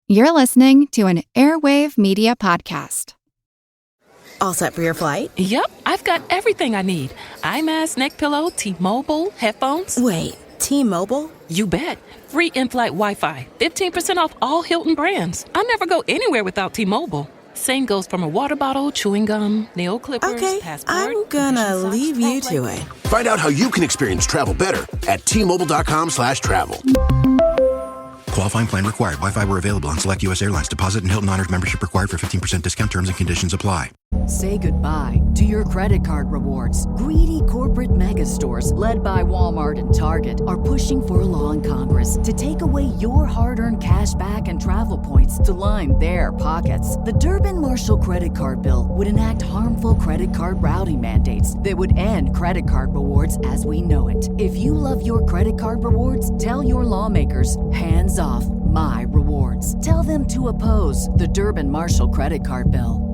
You're listening to an Airwave Media Podcast. All set for your flight? Yep, I've got everything I need. Eye mask, neck pillow, T-Mobile, headphones. Wait, T-Mobile? You bet. Free in-flight Wi-Fi. 15% off all Hilton brands. I never go anywhere without T-Mobile. Same goes from a water bottle, chewing gum, nail clippers, okay, passport. I'm gonna leave you to it. Find out how you can experience travel better at T-Mobile.com/travel. Qualifying plan required. Wi-Fi were available on select U.S. airlines. Deposit and Hilton Honors membership required for 15% discount. Terms and conditions apply. Say goodbye to your credit card rewards. Greedy corporate mega stores, led by Walmart and Target, are pushing for a law in Congress to take away your hard-earned cash back and travel points to line their pockets. The Durbin-Marshall credit card bill would enact harmful credit card routing mandates that would end credit card rewards as we know it. If you love your credit card rewards, tell your lawmakers, hands off my rewards. Tell them to oppose the Durbin-Marshall credit card bill.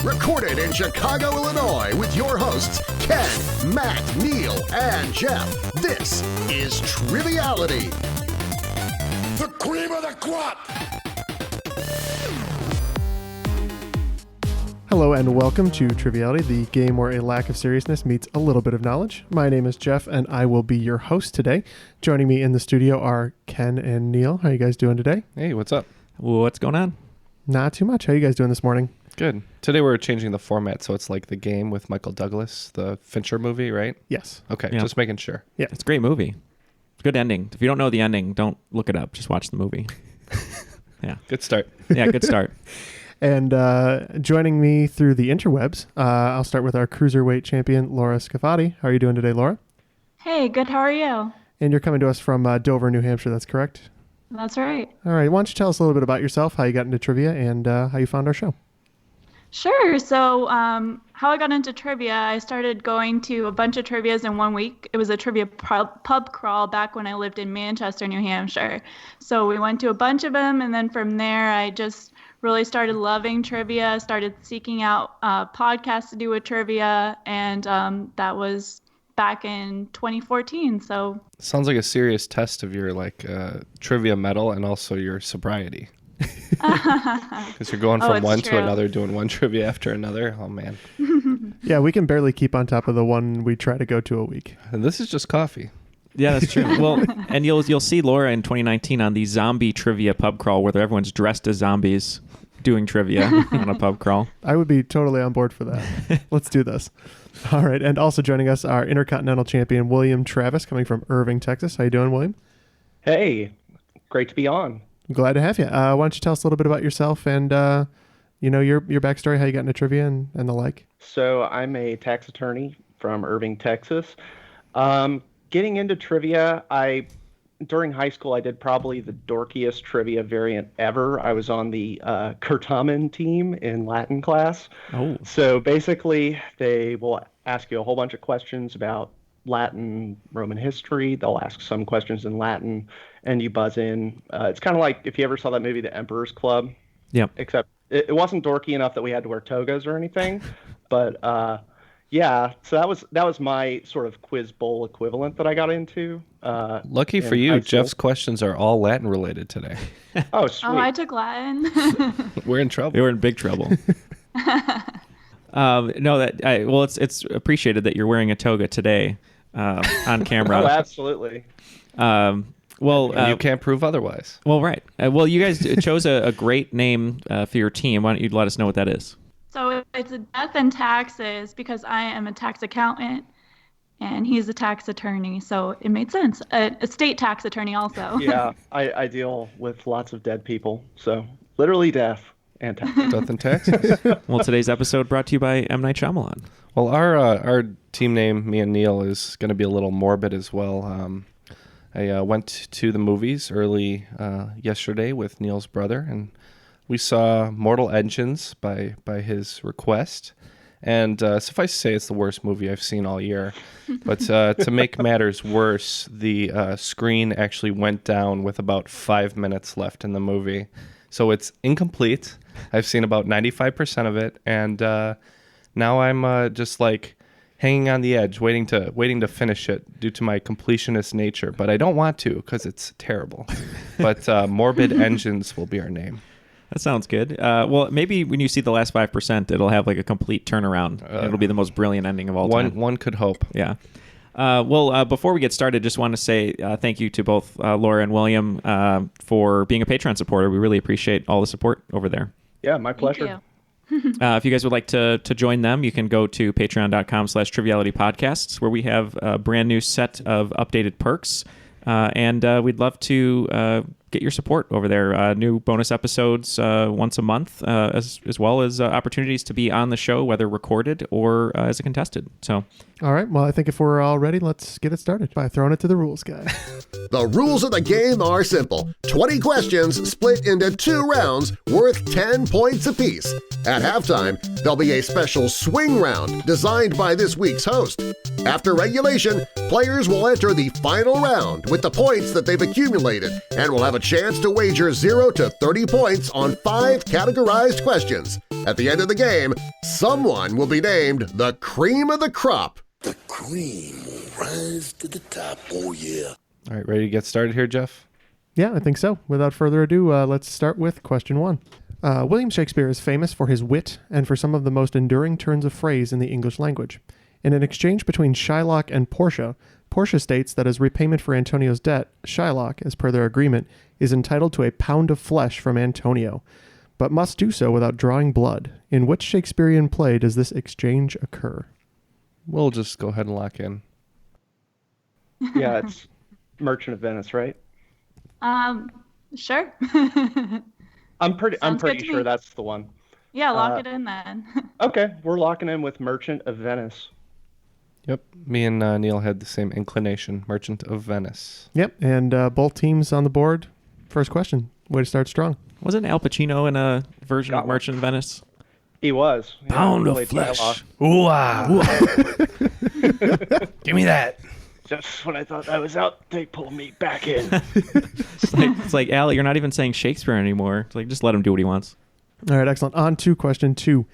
Recorded in Chicago, Illinois, with your hosts, Ken, Matt, Neal, and Jeff. This is Triviality. The cream of the crop! Hello and welcome to Triviality, the game where a lack of seriousness meets a little bit of knowledge. My name is Jeff, and I will be your host today. Joining me in the studio are Ken and Neal. How are you guys doing today? Hey, what's up? What's going on? Not too much. How are you guys doing this morning? Good. Today we're changing the format, so it's like The Game with Michael Douglas, the Fincher movie, right? Yes. Okay, Yeah. just making sure. Yeah. It's a great movie. Good ending. If you don't know the ending, don't look it up. Just watch the movie. Yeah. Good start. Yeah, good start. And joining me through the interwebs, I'll start with our cruiserweight champion, Laura Scafati. How are you doing today, Laura? Hey, good. How are you? And you're coming to us from Dover, New Hampshire. That's correct? That's right. All right. Why don't you tell us a little bit about yourself, how you got into trivia, and how you found our show? Sure. So how I got into trivia, I started going to a bunch of trivias in 1 week. It was a trivia pub crawl back when I lived in Manchester, New Hampshire. So we went to a bunch of them, and then from there I just really started loving trivia, started seeking out podcasts to do with trivia, and that was back in 2014. So Sounds like a serious test of your trivia medal and also your sobriety. Because you're going from one to another, doing one trivia after another. Oh, man. Yeah, we can barely keep on top of the one we try to go to a week. And this is just coffee. Yeah, that's true. Well, and you'll see Laura in 2019 on the zombie trivia pub crawl where everyone's dressed as zombies doing trivia on a pub crawl. I would be totally on board for that. Let's do this. All right. And also joining us, our Intercontinental Champion, William Travis, coming from Irving, Texas. How you doing, William? Hey, great to be on. I'm glad to have you. Why don't you tell us a little bit about yourself and, your backstory, how you got into trivia and the like? So I'm a tax attorney from Irving, Texas. Getting into trivia, during high school, I did probably the dorkiest trivia variant ever. I was on the Curtamen team in Latin class. Oh. So basically, they will ask you a whole bunch of questions about Latin, Roman history. They'll ask some questions in Latin, and you buzz in. It's kind of like if you ever saw that movie, The Emperor's Club. Yep. Except it wasn't dorky enough that we had to wear togas or anything. But yeah, so that was my sort of quiz bowl equivalent that I got into. Lucky for you, Jeff's questions are all Latin related today. Oh, sweet. Oh, I took Latin. We're in trouble. They were in big trouble. It's appreciated that you're wearing a toga today on camera. Oh, absolutely. You can't prove otherwise. Well, right. Well, you guys chose a great name for your team. Why don't you let us know what that is? So it's a death and taxes because I am a tax accountant and he's a tax attorney. So it made sense. A state tax attorney also. Yeah, I deal with lots of dead people. So literally death and taxes. Death and taxes. Well, today's episode brought to you by M. Night Shyamalan. Well, our team name, me and Neal, is going to be a little morbid as well. I went to the movies early yesterday with Neal's brother, and we saw Mortal Engines by his request. And suffice to say, it's the worst movie I've seen all year. But to make matters worse, the screen actually went down with about 5 minutes left in the movie. So it's incomplete. I've seen about 95% of it. And now I'm just like hanging on the edge, waiting to finish it due to my completionist nature. But I don't want to because it's terrible. But Morbid Engines will be our name. That sounds good. Well, maybe when you see the last 5%, it'll have like a complete turnaround. It'll be the most brilliant ending of all time. One could hope. Yeah. Before we get started, just want to say thank you to both Laura and William for being a Patreon supporter. We really appreciate all the support over there. Yeah, my pleasure. If you guys would like to join them, you can go to patreon.com/Triviality Podcasts, where we have a brand new set of updated perks. And we'd love to get your support over there. New bonus episodes once a month, as well as opportunities to be on the show, whether recorded or as a contestant. So, all right. Well, I think if we're all ready, let's get it started by throwing it to the rules guy. The rules of the game are simple. 20 questions split into 2 rounds worth 10 points apiece. At halftime, there'll be a special swing round designed by this week's host. After regulation, players will enter the final round with the points that they've accumulated and will have a chance to wager 0 to 30 points on 5 categorized questions. At the end of the game, someone will be named the cream of the crop. The cream will rise to the top, oh yeah. All right, ready to get started here, Jeff? Yeah, I think so. Without further ado, let's start with question 1. William Shakespeare is famous for his wit and for some of the most enduring turns of phrase in the English language. In an exchange between Shylock and Portia, Portia states that as repayment for Antonio's debt, Shylock, as per their agreement, is entitled to a pound of flesh from Antonio, but must do so without drawing blood. In which Shakespearean play does this exchange occur? We'll just go ahead and lock in. Yeah, it's Merchant of Venice, right? Sure. I'm pretty sure me. that's the one. Yeah, lock it in then. Okay, we're locking in with Merchant of Venice. Yep, me and Neil had the same inclination, Merchant of Venice. Yep, and both teams on the board. First question. Way to start strong. Wasn't Al Pacino in a version of Merchant of Venice? He was. Yeah, Pound of flesh. Ooh, give me that. Just when I thought I was out, they pulled me back in. It's like, Al, you're not even saying Shakespeare anymore. It's like, just let him do what he wants. All right, excellent. On to question 2.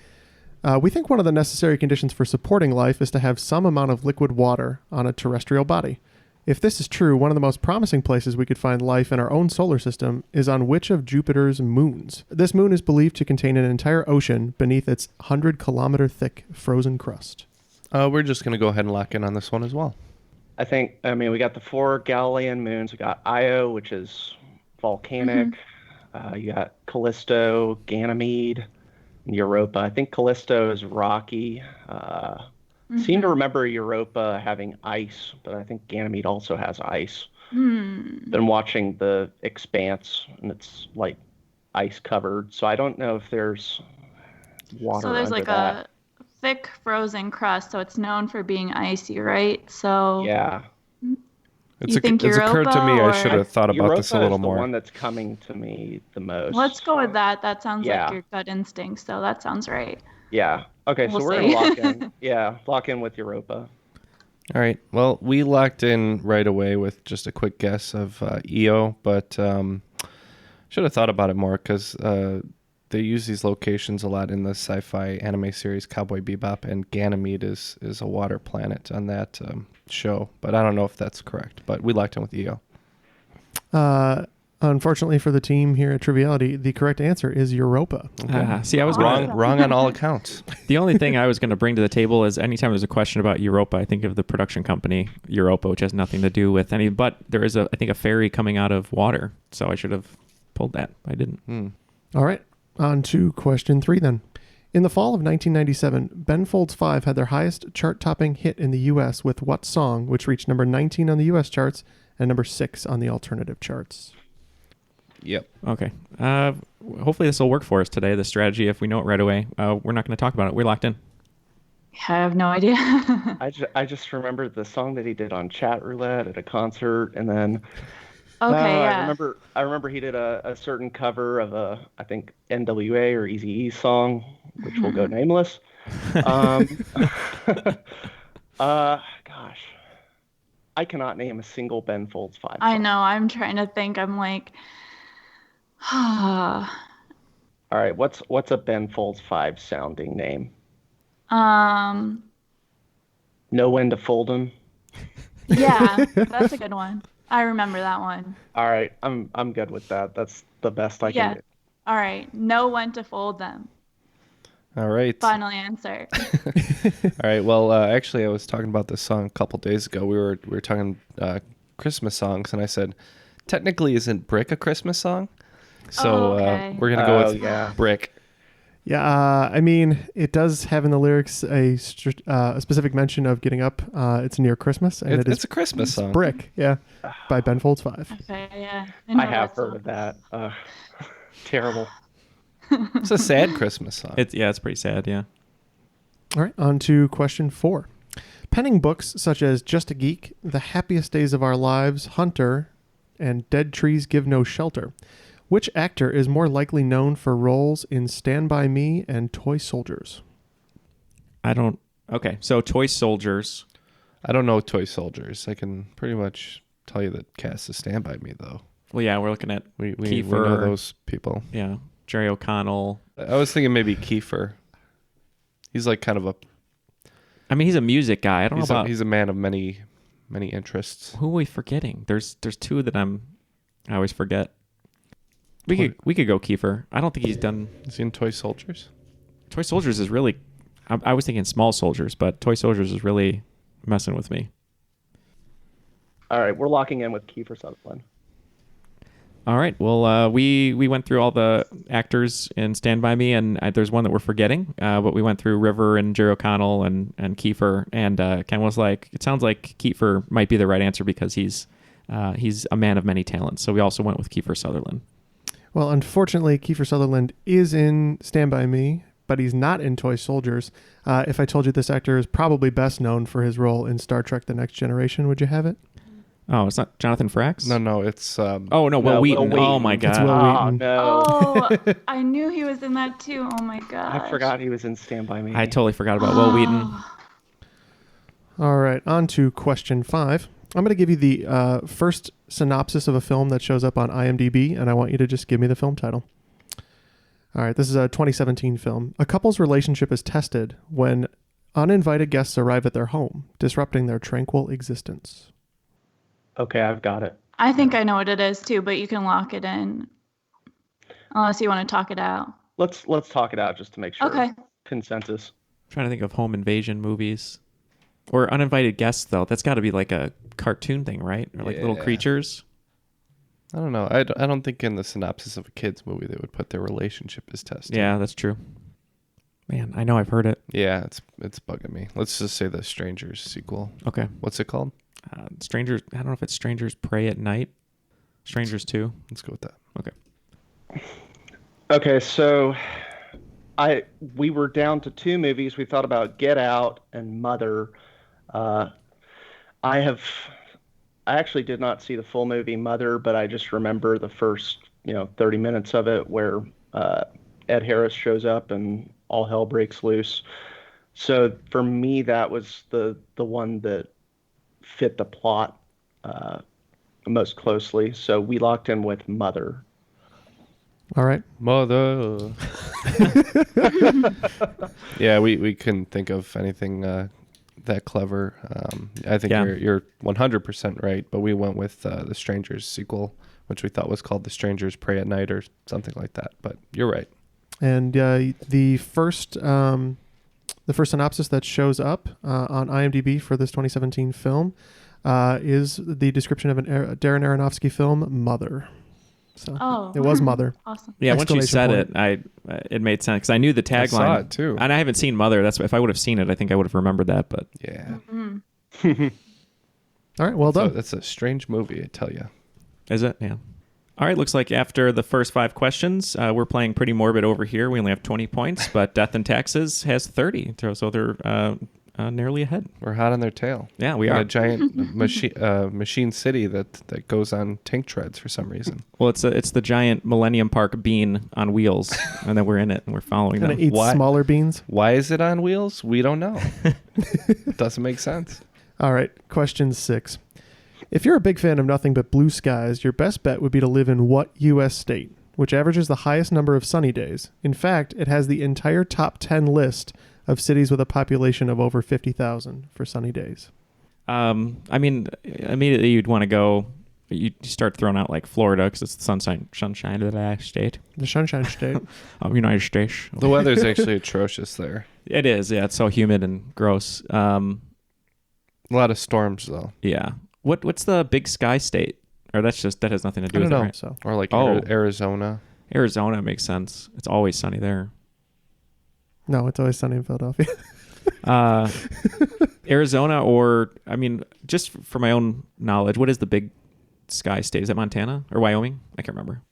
We think one of the necessary conditions for supporting life is to have some amount of liquid water on a terrestrial body. If this is true, one of the most promising places we could find life in our own solar system is on which of Jupiter's moons? This moon is believed to contain an entire ocean beneath its 100-kilometer thick frozen crust. We're just going to go ahead and lock in on this one as well. We got the 4 Galilean moons. We got Io, which is volcanic. You got Callisto, Ganymede, and Europa. I think Callisto is rocky. Seem to remember Europa having ice, but I think Ganymede also has ice. Been watching The Expanse, and it's like ice covered. So I don't know if there's water. So there's under like that. a thick frozen crust, so it's known for being icy, right? So yeah. It's occurred to me I should have thought about this a little more. Europa is the one that's coming to me the most. Let's go with that. That sounds like your gut instinct, so that sounds right. Yeah. Okay, so we're going to lock in. Yeah, lock in with Europa. All right. Well, we locked in right away with just a quick guess of Io, but should have thought about it more because they use these locations a lot in the sci-fi anime series Cowboy Bebop, and Ganymede is a water planet on that show. But I don't know if that's correct. But we locked in with Io. Unfortunately for the team here at Triviality, the correct answer is Europa. Okay. See, I was wrong on all accounts. The only thing I was going to bring to the table is anytime there's a question about Europa, I think of the production company Europa, which has nothing to do with any. But there is I think a ferry coming out of water, so I should have pulled that. I didn't. All right, on to question 3 then. In the fall of 1997, Ben Folds 5 had their highest chart-topping hit in the U.S. with what song, which reached number 19 on the U.S. charts and number 6 on the alternative charts? Yep. Okay. Hopefully this will work for us today, the strategy. If we know it right away, we're not going to talk about it. We're locked in. I have no idea. I just remember the song that he did on Chat Roulette at a concert, and then yeah. I remember he did a certain cover of I think NWA or Eazy-E's song, which will go nameless. Gosh, I cannot name a single Ben Folds 5 song. I know. I'm trying to think. I'm like, all right, what's a Ben Folds 5 sounding name? Know when to fold them. Yeah, that's a good one. I remember that one. All right, I'm good with that. That's the best I can Yeah. do. All right. Know when to fold them. All right. Final answer. All right. Well, actually, I was talking about this song a couple days ago. We were talking Christmas songs, and I said, technically, isn't "Brick" a Christmas song? So okay. we're gonna go with "Brick." Yeah, I mean, it does have in the lyrics a specific mention of getting up. It's near Christmas, and It's a Christmas song. "Brick," yeah, by Ben Folds 5. Okay, yeah. I have heard of that. Terrible. It's a sad Christmas song. It's pretty sad. Yeah. All right, on to question 4. Penning books such as Just a Geek, The Happiest Days of Our Lives, Hunter, and Dead Trees Give No Shelter, which actor is more likely known for roles in Stand By Me and Toy Soldiers? Okay, so Toy Soldiers. I don't know Toy Soldiers. I can pretty much tell you the cast of Stand By Me, though. Well, yeah, we're looking at We Kiefer. know those people. Yeah, Jerry O'Connell. I was thinking maybe Kiefer. He's like kind of a... I mean, he's a music guy. I don't know about... He's a man of many interests. Who are we forgetting? There's two that I always forget. We could go Kiefer. I don't think he's done... Is he in Toy Soldiers? Toy Soldiers is really... I was thinking Small Soldiers, but Toy Soldiers is really messing with me. All right, we're locking in with Kiefer Sutherland. All right. Well, we went through all the actors in Stand By Me, and there's one that we're forgetting. But we went through River and Jerry O'Connell and Kiefer, and Ken was like, it sounds like Kiefer might be the right answer because he's a man of many talents. So we also went with Kiefer Sutherland. Well, unfortunately, Kiefer Sutherland is in Stand By Me, but he's not in Toy Soldiers. If I told you this actor is probably best known for his role in Star Trek The Next Generation, would you have it? Oh, it's not Jonathan Frakes? No, it's... oh, no, Will Wheaton. Oh, my God. It's Will Wheaton. No. Oh, I knew he was in that too. Oh my god. I forgot he was in Stand By Me. I totally forgot about Will Wheaton. All right, on to question 5. I'm going to give you the first synopsis of a film that shows up on IMDb, and I want you to just give me the film title. All right, this is a 2017 film. A couple's relationship is tested when uninvited guests arrive at their home, disrupting their tranquil existence. Okay, I've got it. I think I know what it is too, but you can lock it in. Unless you want to talk it out. Let's talk it out just to make sure. Okay. Consensus. I'm trying to think of home invasion movies. Or uninvited guests, though. That's got to be like a cartoon thing, right? Or like little creatures. I don't know. I don't think in the synopsis of a kid's movie they would put their relationship as tested. Yeah, that's true. Man, I know I've heard it. Yeah, it's bugging me. Let's just say the Strangers sequel. Okay. What's it called? Strangers. I don't know if it's Strangers Pray at Night. Strangers 2. Let's go with that. Okay. Okay, so we were down to 2 movies. We thought about Get Out and Mother. I actually did not see the full movie Mother, but I just remember the first 30 minutes of it where Ed Harris shows up and all hell breaks loose. So for me, that was the one that fit the plot most closely. So we locked in with Mother. All right. Mother. Yeah, we couldn't think of anything that clever. I think you're 100% right, but we went with the Strangers sequel, which we thought was called The Strangers Pray at Night or something like that. But you're right. And the first synopsis that shows up on IMDb for this 2017 film is the description of a Darren Aronofsky film, Mother. So it was Mother. Awesome. Yeah, once you said it, it made sense because I knew the tagline. I saw it too, and I haven't seen Mother. That's if I would have seen it, I think I would have remembered that. But yeah. Mm-hmm. All right, well done. That's a strange movie, I tell you. Is it? Yeah. All right, looks like after the first 5 questions, we're playing pretty morbid over here. We only have 20 points, but Death and Taxes has 30, so they're nearly ahead. We're hot on their tail. Yeah, we in are. A giant machine city that goes on tank treads for some reason. Well, it's the giant Millennium Park bean on wheels, and then we're in it and we're following them. And it eats smaller beans. Why is it on wheels? We don't know. It doesn't make sense. All right, question 6. If you're a big fan of nothing but blue skies, your best bet would be to live in what U.S. state, which averages the highest number of sunny days? In fact, it has the entire top 10 list of cities with a population of over 50,000 for sunny days? I mean, immediately you'd want to go. You start throwing out like Florida because it's the sunshine of the state. The Sunshine State. United States. The weather's actually atrocious there. It is, yeah. It's so humid and gross. A lot of storms, though. Yeah. What's the big sky state? Or that has nothing to do with it, right? So. Or like Arizona. Arizona makes sense. It's always sunny there. No, it's always sunny in Philadelphia. Arizona, or I mean, just for my own knowledge, what is the big sky state? Is it Montana or Wyoming? I can't remember.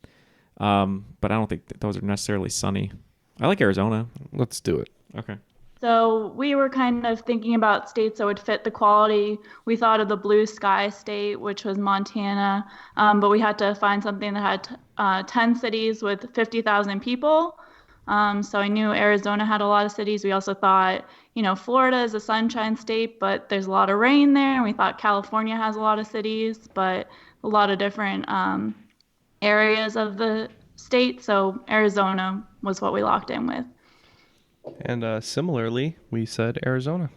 But I don't think those are necessarily sunny. I like Arizona. Let's do it. Okay. So we were kind of thinking about states that would fit the quality. We thought of the blue sky state, which was Montana, but we had to find something that had 10 cities with 50,000 people. So I knew Arizona had a lot of cities. We also thought, Florida is a sunshine state, but there's a lot of rain there. And we thought California has a lot of cities, but a lot of different areas of the state. So Arizona was what we locked in with. And similarly, we said Arizona.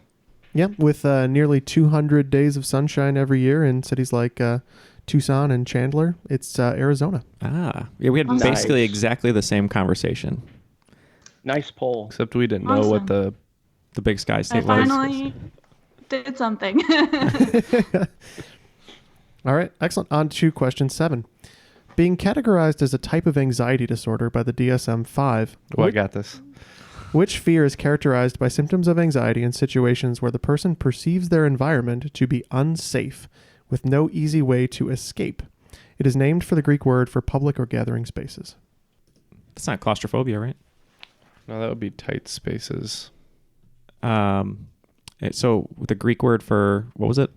Yeah, with nearly 200 days of sunshine every year in cities like Tucson and Chandler, it's Arizona. Yeah, we had basically exactly the same conversation. Nice poll. Except we didn't know what the big sky state was. I finally did something. All right, excellent. On to question 7. Being categorized as a type of anxiety disorder by the DSM-5. Oh, I got this. Which fear is characterized by symptoms of anxiety in situations where the person perceives their environment to be unsafe, with no easy way to escape? It is named for the Greek word for public or gathering spaces. That's not claustrophobia, right? No, that would be tight spaces. So the Greek word for, what was it?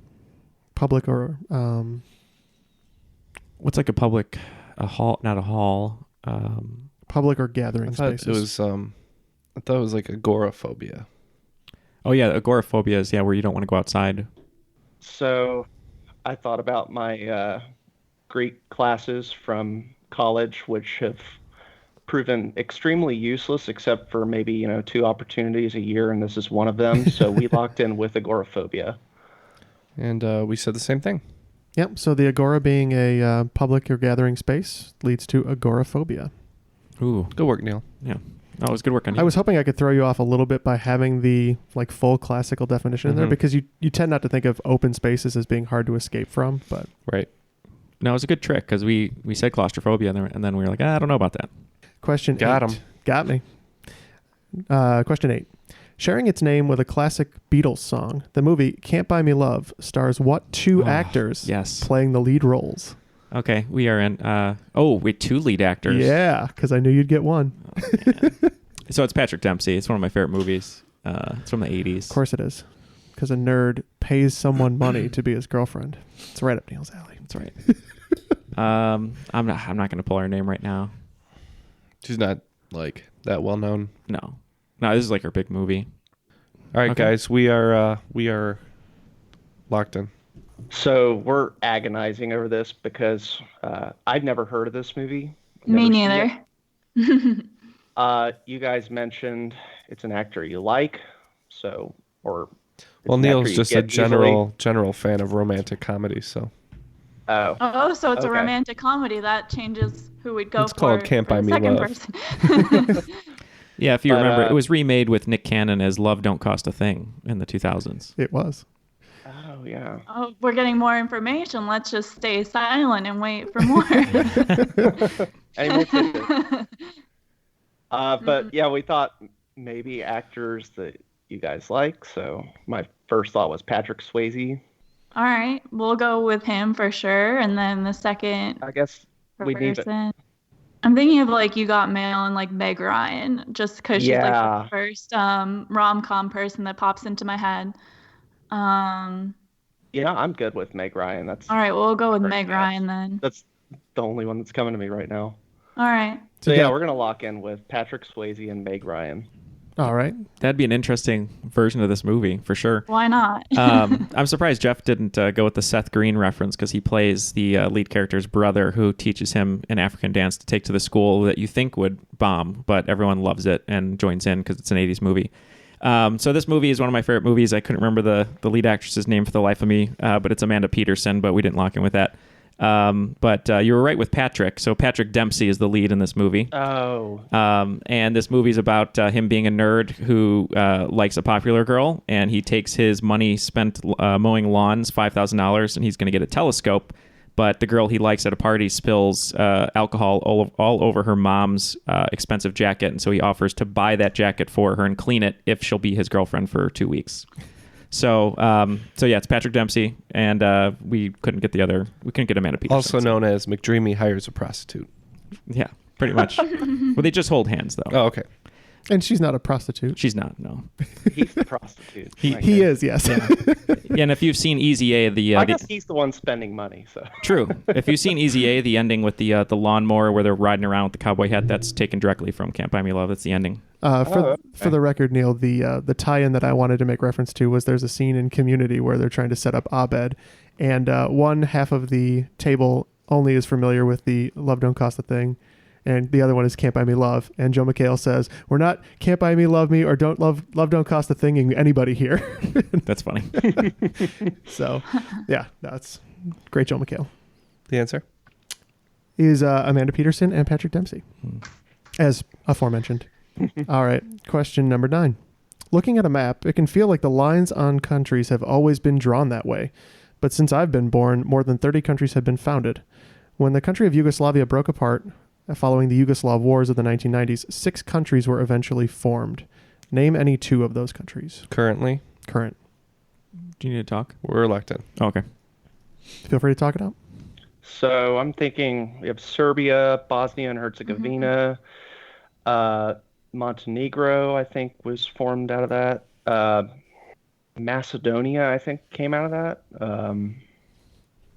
Public or... what's like a hall, not a hall. Public or gathering spaces. I thought it was like agoraphobia. Oh yeah, agoraphobia is where you don't want to go outside. So I thought about my Greek classes from college, which have proven extremely useless except for maybe 2 opportunities a year, and this is one of them. So we locked in with agoraphobia. And we said the same thing. Yep, so the agora being a public or gathering space leads to agoraphobia. Ooh. Good work, Neal. Yeah. No, it was good work on you. I was hoping I could throw you off a little bit by having the full classical definition in there, because you tend not to think of open spaces as being hard to escape from, but... Right. No, it was a good trick, because we said claustrophobia, and then we were like, I don't know about that. Question 8. Got him. Got me. Question 8. Sharing its name with a classic Beatles song, the movie Can't Buy Me Love stars what 2 actors playing the lead roles? Okay, we are in... we had 2 lead actors. Yeah, because I knew you'd get one. Oh, so it's Patrick Dempsey. It's one of my favorite movies. It's from the 80s. Of course it is. Because a nerd pays someone money to be his girlfriend. It's right up Neal's alley. That's right. I'm not going to pull her name right now. She's not that well known. No, this is her big movie. All right, guys, we are locked in. So we're agonizing over this because I'd never heard of this movie. Me neither. You guys mentioned it's an actor you like, or well, Neal's just a general fan of romantic comedies, so. Oh, so it's a romantic comedy. That changes who we'd go for. It's called Can't Buy Me Love. Person. Yeah, if you remember, it was remade with Nick Cannon as Love Don't Cost a Thing in the 2000s. It was. Oh, yeah. Oh, we're getting more information. Let's just stay silent and wait for more. But yeah, we thought maybe actors that you guys like. So my first thought was Patrick Swayze. All right, we'll go with him for sure. And then the second, I guess we need it. I'm thinking of You Got Mail and Meg Ryan, just because she's the first rom-com person that pops into my head. Yeah, I'm good with Meg Ryan. That's all right. We'll go with Meg Ryan then. That's the only one that's coming to me right now. All right. So yeah, we're gonna lock in with Patrick Swayze and Meg Ryan. All right. That'd be an interesting version of this movie for sure. Why not? I'm surprised Jeff didn't go with the Seth Green reference, because he plays the lead character's brother who teaches him an African dance to take to the school that you think would bomb, but everyone loves it and joins in because it's an 80s movie. So this movie is one of my favorite movies. I couldn't remember the lead actress's name for the life of me, but it's Amanda Peterson, but we didn't lock in with that. But you were right with Patrick. So Patrick Dempsey is the lead in this movie. Oh. And this movie is about him being a nerd who likes a popular girl, and he takes his money spent mowing lawns, $5,000, and he's going to get a telescope. But the girl he likes at a party spills alcohol all over her mom's expensive jacket, and so he offers to buy that jacket for her and clean it if she'll be his girlfriend for 2 weeks. So yeah, it's Patrick Dempsey, and we couldn't get Amanda Peterson. Also known as McDreamy hires a prostitute. Yeah, pretty much. Well, they just hold hands, though. Oh, okay. And she's not a prostitute. She's not, no. He's the prostitute. He is, yes. Yeah. Yeah, and if you've seen Easy A, I guess he's the one spending money. So true. If you've seen Easy A, the ending with the lawnmower where they're riding around with the cowboy hat, that's taken directly from Can't Buy Me Love. That's the ending. For the record, Neil, the tie-in that I wanted to make reference to was there's a scene in Community where they're trying to set up Abed, and one half of the table only is familiar with the Love Don't Cost a Thing, and the other one is Can't Buy Me Love. And Joe McHale says, "We're not Can't Buy Me Love Me or Don't Love Don't Cost a Thing anybody here." That's funny. So, yeah, that's great, Joe McHale. The answer is Amanda Peterson and Patrick Dempsey, as aforementioned. All right, question number 9. Looking at a map, it can feel like the lines on countries have always been drawn that way. But since I've been born, more than 30 countries have been founded. When the country of Yugoslavia broke apart, following the Yugoslav wars of the 1990s, 6 countries were eventually formed. Name any 2 of those countries. Current. Do you need to talk? We're elected. Oh, okay. Feel free to talk it out. So I'm thinking we have Serbia, Bosnia and Herzegovina, Montenegro, I think, was formed out of that. Macedonia, I think, came out of that.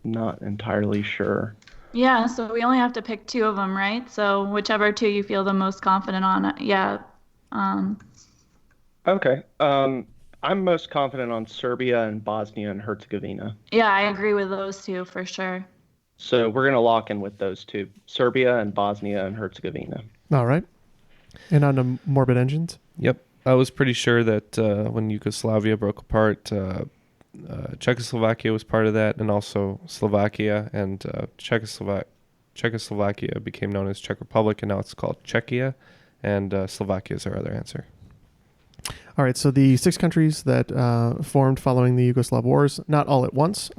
Not entirely sure. Yeah, so we only have to pick 2 of them, right? So whichever 2 you feel the most confident on. Yeah. Okay. I'm most confident on Serbia and Bosnia and Herzegovina. Yeah, I agree with those 2 for sure. So we're going to lock in with those 2, Serbia and Bosnia and Herzegovina. All right. And on to Morbid Engines? Yep. I was pretty sure that when Yugoslavia broke apart, Czechoslovakia was part of that, and also Slovakia, and Czechoslovakia became known as Czech Republic, and now it's called Czechia, and Slovakia is our other answer. All right, so the 6 countries that formed following the Yugoslav wars, not all at once,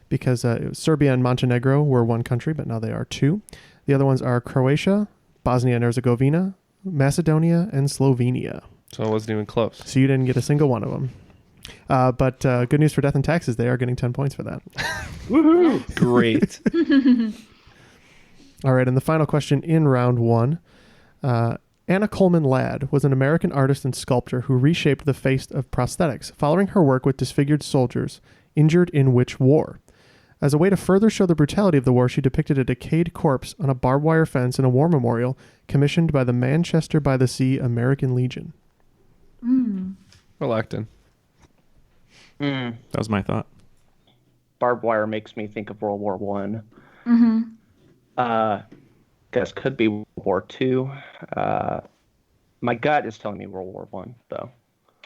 because Serbia and Montenegro were 1 country, but now they are 2. The other ones are Croatia, Bosnia and Herzegovina, Macedonia, and Slovenia. So it wasn't even close. So you didn't get a single one of them. But good news for Death and Taxes, they are getting 10 points for that. Woohoo! Great. All right, and the final question in round 1. Anna Coleman Ladd was an American artist and sculptor who reshaped the face of prosthetics, following her work with disfigured soldiers injured in which war? As a way to further show the brutality of the war, she depicted a decayed corpse on a barbed wire fence in a war memorial commissioned by the Manchester-by-the-Sea American Legion. Reluctant. That was my thought. Barbed wire makes me think of World War One. Mm-hmm. Guess could be World War II. My gut is telling me World War One, though.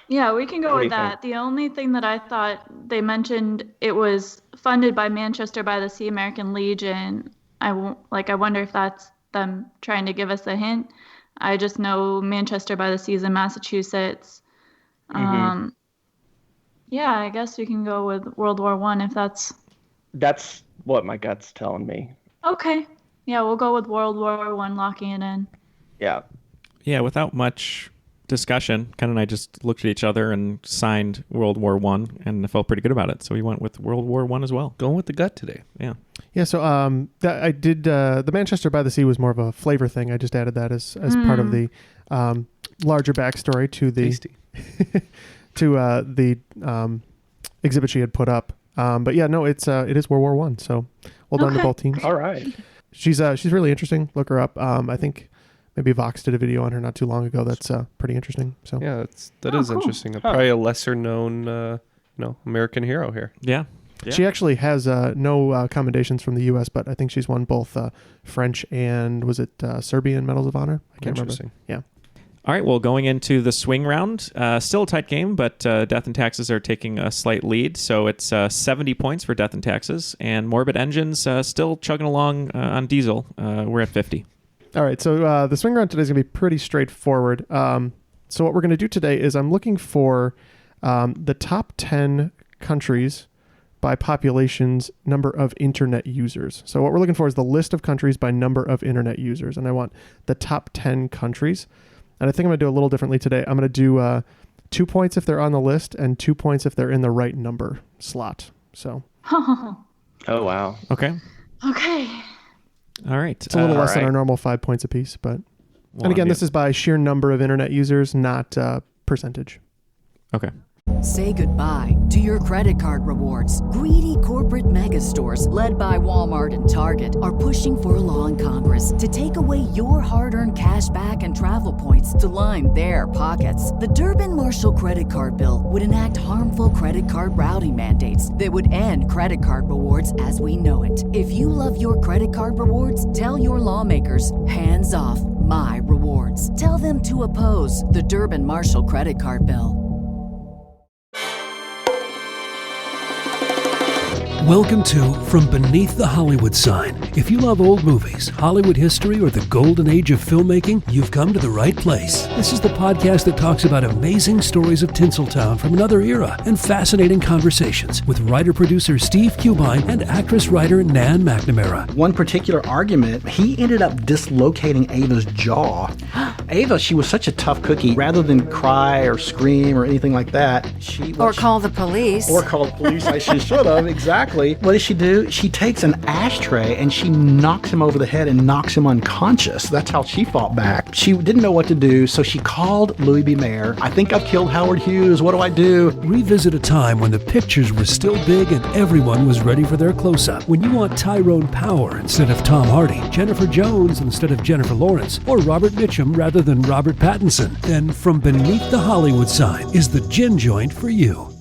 Yeah, we can go What do with you that. The only thing that I thought they mentioned, it was funded by Manchester by the Sea American Legion. I wonder if that's them trying to give us a hint. I just know Manchester by the Sea is in Massachusetts. Yeah, I guess we can go with World War One if that's. That's what my gut's telling me. Okay. Yeah, we'll go with World War One, locking it in. Yeah. Yeah, without much discussion, Ken and I just looked at each other and signed World War One, and I felt pretty good about it. So we went with World War One as well. Going with the gut today. Yeah. Yeah. So I did the Manchester by the Sea was more of a flavor thing. I just added that as part of the larger backstory to the to the exhibit she had put up. But yeah, no, it is World War One. So well done to both teams. All right. She's really interesting. Look her up. I think maybe Vox did a video on her not too long ago. That's pretty interesting. So yeah, that is cool. interesting. Probably a lesser known, American hero here. Yeah. She actually has no commendations from the U.S., but I think she's won both French and was it Serbian Medals of Honor? I can't remember. Yeah. All right, well, going into the swing round, still a tight game, but Death and Taxes are taking a slight lead. So it's 70 points for Death and Taxes, and Morbid Engines still chugging along on Diesel. We're at 50. All right, so the swing round today is going to be pretty straightforward. So what we're going to do today is I'm looking for the top 10 countries by population's number of internet users. So what we're looking for is the list of countries by number of internet users, and I want the top 10 countries. And I think I'm going to do a little differently today. I'm going to do 2 points if they're on the list and 2 points if they're in the right number slot. So. Oh, wow. Okay. Okay. All right. It's a little less than our normal 5 points apiece, but. And again, this is by sheer number of internet users, not percentage. Okay. Say goodbye to your credit card rewards. Greedy corporate mega stores, led by Walmart and Target, are pushing for a law in Congress to take away your hard-earned cash back and travel points to line their pockets. The Durbin-Marshall credit card bill would enact harmful credit card routing mandates that would end credit card rewards as we know it. If you love your credit card rewards, tell your lawmakers, hands off my rewards. Tell them to oppose the Durbin-Marshall credit card bill. Welcome to From Beneath the Hollywood Sign. If you love old movies, Hollywood history, or the golden age of filmmaking, you've come to the right place. This is the podcast that talks about amazing stories of Tinseltown from another era and fascinating conversations with writer-producer Steve Cubine and actress-writer Nan McNamara. One particular argument, he ended up dislocating Ava's jaw. Ava, she was such a tough cookie. Rather than cry or scream or anything like that, Or call the police. Or call the police, like she should have, exactly. What does she do? She takes an ashtray and she knocks him over the head and knocks him unconscious. That's how she fought back. She didn't know what to do, so she called Louis B. Mayer. I think I've killed Howard Hughes. What do I do? Revisit a time when the pictures were still big and everyone was ready for their close-up. When you want Tyrone Power instead of Tom Hardy, Jennifer Jones instead of Jennifer Lawrence, or Robert Mitchum rather than Robert Pattinson, then From Beneath the Hollywood Sign is the gin joint for you.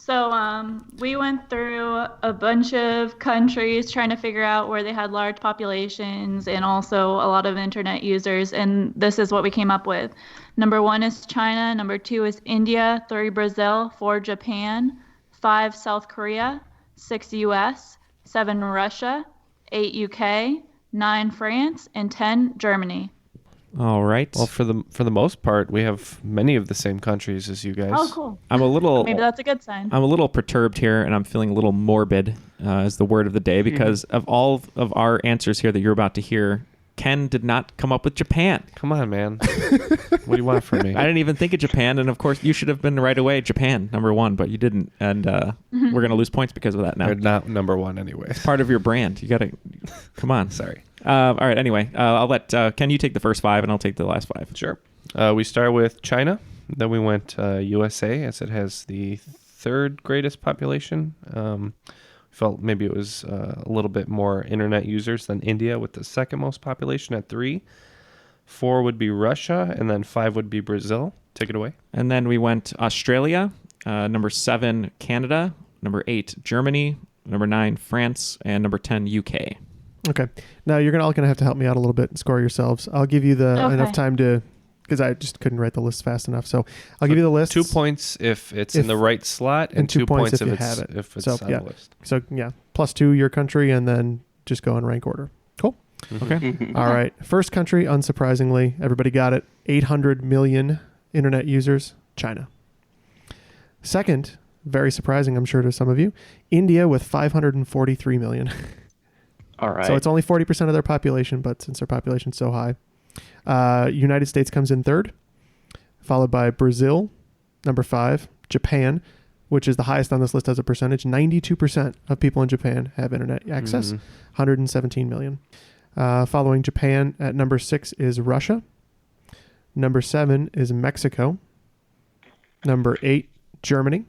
So we went through a bunch of countries trying to figure out where they had large populations and also a lot of internet users, and this is what we came up with. Number 1 is China, number 2 is India, 3 Brazil, 4 Japan, 5 South Korea, 6 US, 7 Russia, 8 UK, 9 France, and 10 Germany. All right. Well, for the most part, we have many of the same countries as you guys. Oh, cool. I'm a little. Maybe that's a good sign. I'm a little perturbed here, and I'm feeling a little morbid. Is the word of the day because of all of our answers here that you're about to hear. Ken did not come up with Japan. Come on, man. What do you want from me? I didn't even think of Japan, and of course, you should have been right away Japan, number 1, but you didn't, and we're going to lose points because of that now. They're not number 1 anyway. It's part of your brand. You got to, come on. Sorry. All right, anyway, I'll let Ken, you take the first 5, and I'll take the last 5. Sure. We start with China, then we went USA, as it has the 3rd greatest population. Felt maybe it was a little bit more internet users than India with the 2nd most population at 3. 4 would be Russia, and then 5 would be Brazil. Take it away. And then we went Australia, number 7, Canada, number 8, Germany, number 9, France, and number 10, UK. Okay. Now you're all going to have to help me out a little bit and score yourselves. I'll give you enough time to, because I just couldn't write the list fast enough. So I'll give you the list. 2 points if it's in the right slot, and 2 points if you have it. If it's on the list. So yeah, +2 your country, and then just go in rank order. Cool. Okay. All right. First country, unsurprisingly, everybody got it. 800 million internet users, China. Second, very surprising, I'm sure to some of you, India with 543 million. All right. So it's only 40% of their population, but since their population's so high. United States comes in 3rd, followed by Brazil, number 5, Japan, which is the highest on this list as a percentage. 92% of people in Japan have internet access, 117 million. Following Japan at number 6 is Russia. Number 7 is Mexico. Number 8, Germany.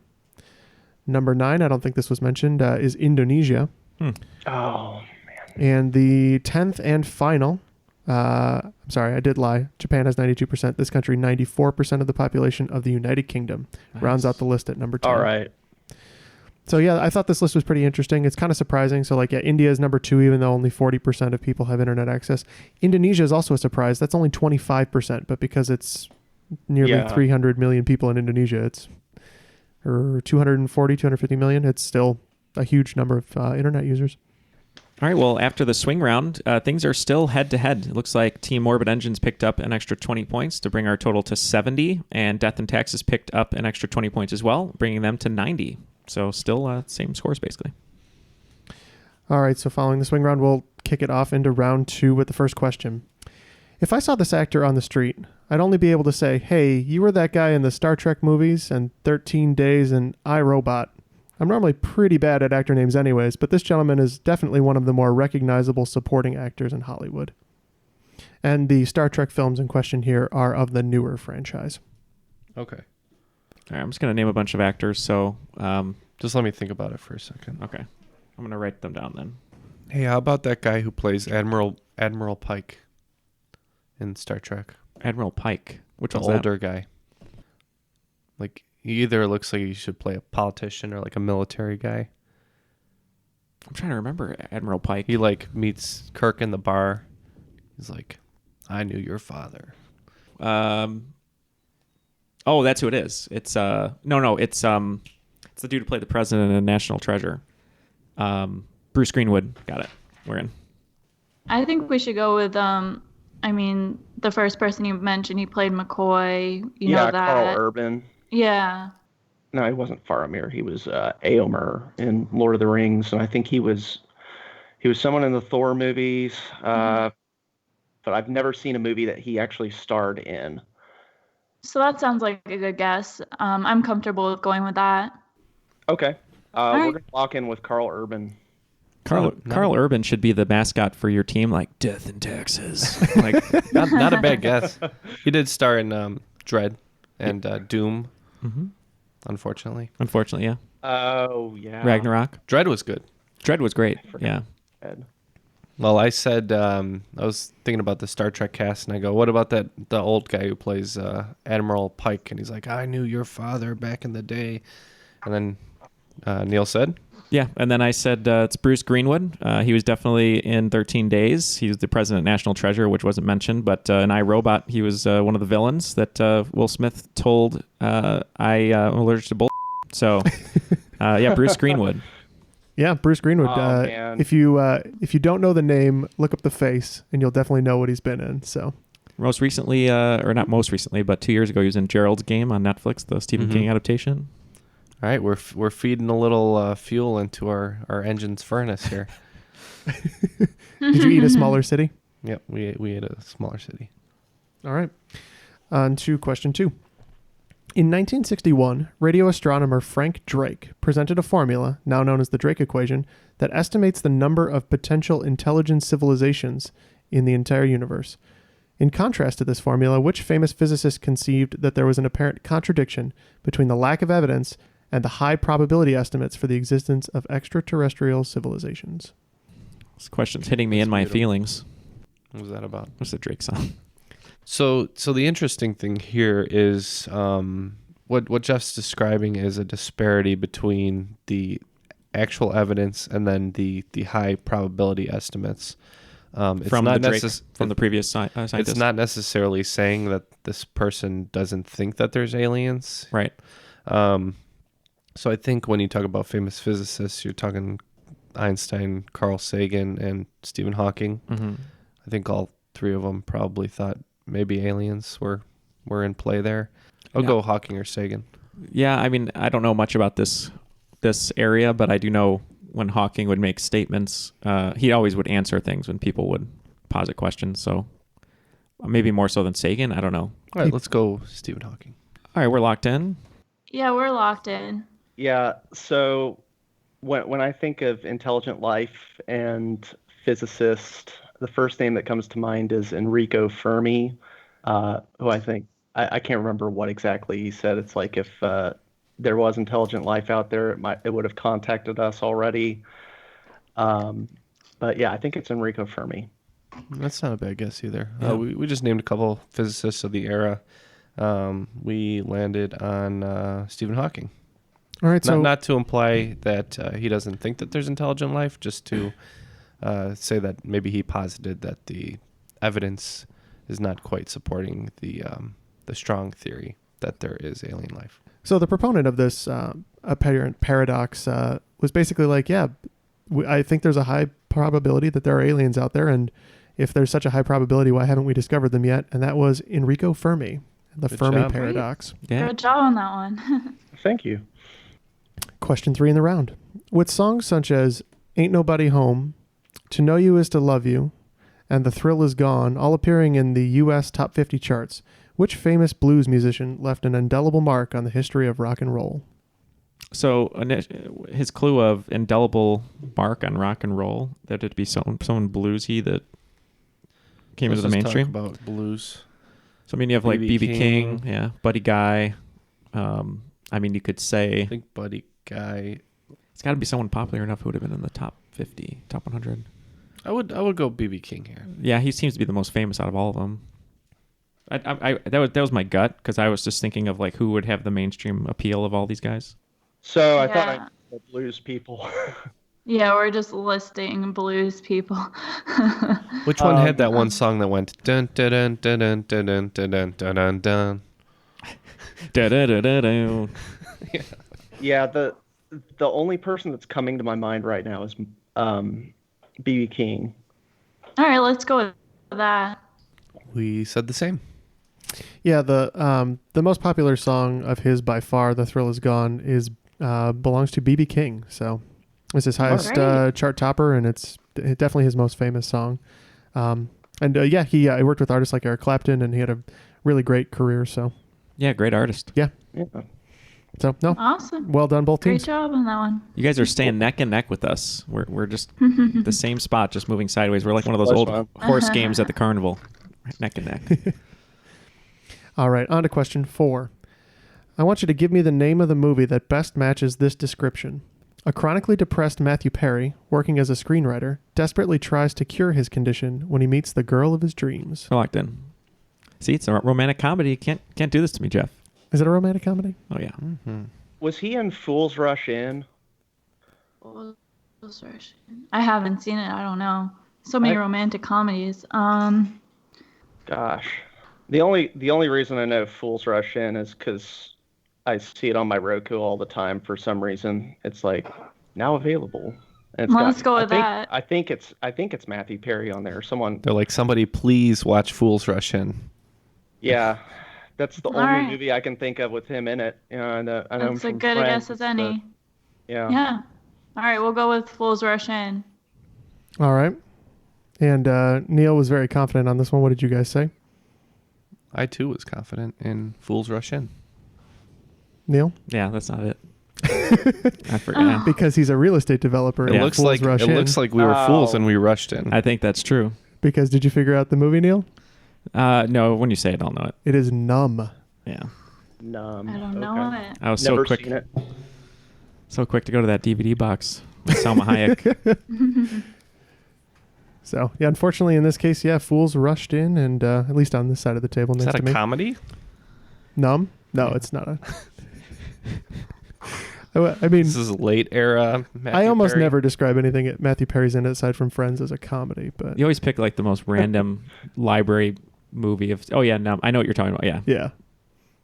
Number 9, I don't think this was mentioned, is Indonesia. Oh, man. And the 10th and final, I'm sorry, I did lie. Japan has 92%. This country, 94% of the population of the United Kingdom. Nice. Rounds out the list at number 10. All right. So yeah, I thought this list was pretty interesting. It's kind of surprising. So like, yeah, India is number 2, even though only 40% of people have internet access. Indonesia is also a surprise. That's only 25%, but because it's nearly 300 million people in Indonesia, or 250 million, it's still a huge number of internet users. All right, well, after the swing round, things are still head-to-head. It looks like Team Morbid Engines picked up an extra 20 points to bring our total to 70, and Death and Taxes picked up an extra 20 points as well, bringing them to 90. So still same scores, basically. All right, so following the swing round, we'll kick it off into round 2 with the first question. If I saw this actor on the street, I'd only be able to say, hey, you were that guy in the Star Trek movies and 13 Days and I, Robot. I'm normally pretty bad at actor names anyways, but this gentleman is definitely one of the more recognizable supporting actors in Hollywood. And the Star Trek films in question here are of the newer franchise. Okay. All right, I'm just going to name a bunch of actors, so... just let me think about it for a second. Okay. I'm going to write them down then. Hey, how about that guy who plays Admiral Pike in Star Trek? Admiral Pike? Which one's the that? older guy. Like, he either looks like he should play a politician or like a military guy. I'm trying to remember Admiral Pike. He like meets Kirk in the bar. He's like, I knew your father. Oh, that's who it is. It's it's the dude who played the president in National Treasure. Bruce Greenwood. Got it. We're in. I think we should go with the first person you mentioned, he played McCoy. You know that. Carl Urban. Yeah. No, he wasn't Faramir. He was Éomer in Lord of the Rings, and I think he was someone in the Thor movies. But I've never seen a movie that he actually starred in. So that sounds like a good guess. I'm comfortable with going with that. Okay. We're going to lock in with Carl Urban. Carl Urban should be the mascot for your team, like Death and Taxes. Like not a bad guess. He did star in Dredd and Doom. Mm-hmm. Unfortunately, yeah. Oh, yeah. Ragnarok. Dredd was good. Dredd was great. Yeah. Well, I said I was thinking about the Star Trek cast, and I go, "What about the old guy who plays Admiral Pike?" And he's like, "I knew your father back in the day." And then Neal said, "Yeah." And then I said it's Bruce Greenwood. He was definitely in 13 Days. He was the president of National Treasure, which wasn't mentioned, but in I, Robot, he was one of the villains that Will Smith told I'm allergic to bull. So, yeah, Bruce Greenwood. Yeah, Bruce Greenwood. If you don't know the name, look up the face, and you'll definitely know what he's been in. So, most recently, or not most recently, but 2 years ago, he was in Gerald's Game on Netflix, the Stephen King adaptation. All right, we're feeding a little fuel into our engine's furnace here. Did you eat a smaller city? Yep, we ate a smaller city. All right. On to question 2. In 1961, radio astronomer Frank Drake presented a formula, now known as the Drake equation, that estimates the number of potential intelligent civilizations in the entire universe. In contrast to this formula, which famous physicist conceived that there was an apparent contradiction between the lack of evidence and the high probability estimates for the existence of extraterrestrial civilizations? This question's hitting me in my feelings. What was that about? What's the Drake song? So the interesting thing here is what Jeff's describing is a disparity between the actual evidence and then the high probability estimates. From the previous scientist. It's not necessarily saying that this person doesn't think that there's aliens. Right. So I think when you talk about famous physicists, you're talking Einstein, Carl Sagan, and Stephen Hawking. Mm-hmm. I think all three of them probably thought maybe aliens were in play there. I'll go Hawking or Sagan. Yeah, I mean, I don't know much about this area, but I do know when Hawking would make statements, he always would answer things when people would posit questions. So maybe more so than Sagan. I don't know. All right, let's go Stephen Hawking. All right, we're locked in. Yeah, we're locked in. Yeah, so when I think of intelligent life and physicist, the first name that comes to mind is Enrico Fermi, who I think, I can't remember what exactly he said. It's like if there was intelligent life out there, it would have contacted us already. But yeah, I think it's Enrico Fermi. That's not a bad guess either. Yeah. We just named a couple physicists of the era. We landed on Stephen Hawking. All right, so not to imply that he doesn't think that there's intelligent life, just to say that maybe he posited that the evidence is not quite supporting the strong theory that there is alien life. So the proponent of this apparent paradox was basically like, yeah, I think there's a high probability that there are aliens out there, and if there's such a high probability, why haven't we discovered them yet? And that was Enrico Fermi, the Good Fermi job. paradox. Yeah. Good job on that one. Thank you. Question 3 in the round. With songs such as Ain't Nobody Home, To Know You Is to Love You, and The Thrill Is Gone, all appearing in the U.S. Top 50 charts, which famous blues musician left an indelible mark on the history of rock and roll? So his clue of indelible mark on rock and roll, that it'd be someone bluesy that came into the mainstream. Talk about blues. So I mean, you have like B.B. B.B. King, yeah, Buddy Guy. I mean, you could say I think Buddy Guy. It's got to be someone popular enough who would have been in the top 50, top 100. I would go B.B. King here. Yeah, he seems to be the most famous out of all of them. That was my gut, because I was just thinking of like who would have the mainstream appeal of all these guys. So I thought I knew the blues people. Yeah, we're just listing blues people. Which one had that one song that went dun dun dun dun dun dun dun dun dun dun dun? Yeah, the only person that's coming to my mind right now is B.B. King. All right, let's go with that. We said the same. Yeah, the most popular song of his by far, "The Thrill Is Gone," is belongs to B.B. King. So it's his highest chart topper, and it's definitely his most famous song. He worked with artists like Eric Clapton, and he had a really great career. So yeah, great artist. Yeah. So no, awesome. Well done, both teams. Great job on that one. You guys are staying neck and neck with us. We're just the same spot, just moving sideways. We're like one of those old horse games at the carnival, neck and neck. All right, on to question 4. I want you to give me the name of the movie that best matches this description. A chronically depressed Matthew Perry, working as a screenwriter, desperately tries to cure his condition when he meets the girl of his dreams. Locked in. See, it's a romantic comedy. You can't do this to me, Jeff. Is it a romantic comedy? Oh, yeah. Mm-hmm. Was he in Fools Rush In? Fools Rush In. I haven't seen it. I don't know. So many romantic comedies. Gosh. The only reason I know Fools Rush In is because I see it on my Roku all the time. For some reason, it's like now available. And Let's go with that. I think it's Matthew Perry on there. They're like, somebody please watch Fools Rush In. Yeah, that's the only movie I can think of with him in it. You know, I know that's him a from good Friends, guess as any. Yeah. Yeah. All right, we'll go with Fools Rush In. All right. And Neal was very confident on this one. What did you guys say? I too was confident in Fools Rush In. Neal? Yeah, that's not it. I forgot. Because he's a real estate developer. It looks like we were fools and we rushed in. I think that's true. Because did you figure out the movie, Neal? No, when you say it, I'll know it. It is Numb. Yeah. Numb. I don't know it. I was Never so quick. seen it. So quick to go to that DVD box with Salma Hayek. So, yeah, unfortunately, in this case, fools rushed in, and at least on this side of the table Is next that to me. a comedy? Numb? No, it's not a... I mean... This is late era Matthew I almost Perry. never describe anything that Matthew Perry's in aside from Friends as a comedy, but... You always pick like the most random library movie of... Oh, yeah, no, I know what you're talking about, yeah. Yeah.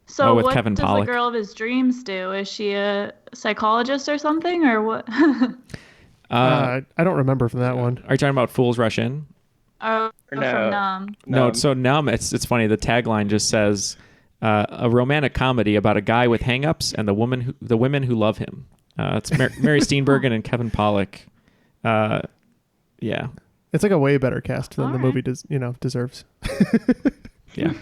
So with what Kevin does Pollak. the girl of his dreams do? Is she a psychologist or something, or what? I don't remember from that one. Are you talking about Fools Rush In? Oh, from Numb. No, so Numb, it's funny. The tagline just says, a romantic comedy about a guy with hang-ups and the women who love him. It's Mary Steenburgen and Kevin Pollak. Yeah. It's like a way better cast than the movie deserves. Yeah.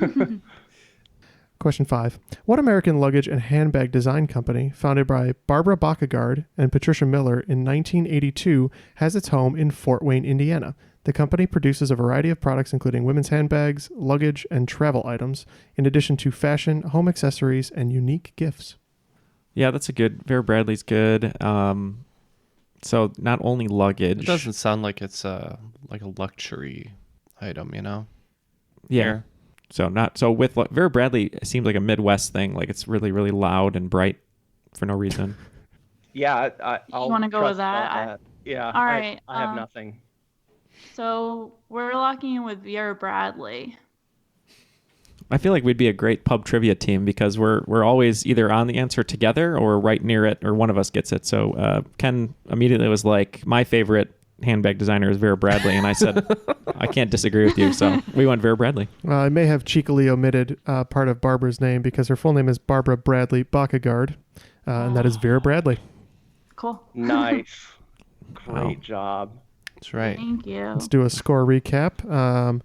Question 5. What American luggage and handbag design company, founded by Barbara Bacagard and Patricia Miller in 1982, has its home in Fort Wayne, Indiana? The company produces a variety of products including women's handbags, luggage, and travel items, in addition to fashion, home accessories, and unique gifts. Yeah, that's a good... Vera Bradley's good. So not only luggage... It doesn't sound like it's like a luxury item, you know? Yeah. So with Vera Bradley, it seems like a Midwest thing. Like it's really, really loud and bright for no reason. Yeah, I'll wanna go trust with that? on that. Yeah. All right. I have nothing. So we're locking in with Vera Bradley. I feel like we'd be a great pub trivia team because we're always either on the answer together or right near it, or one of us gets it. So Ken immediately was like, my favorite handbag designer is Vera Bradley, and I said, I can't disagree with you. So we went Vera Bradley. I may have cheekily omitted part of Barbara's name because her full name is Barbara Bradley Bakkegaard, and that is Vera Bradley. Cool. Nice. Great job. That's right. Thank you. Let's do a score recap.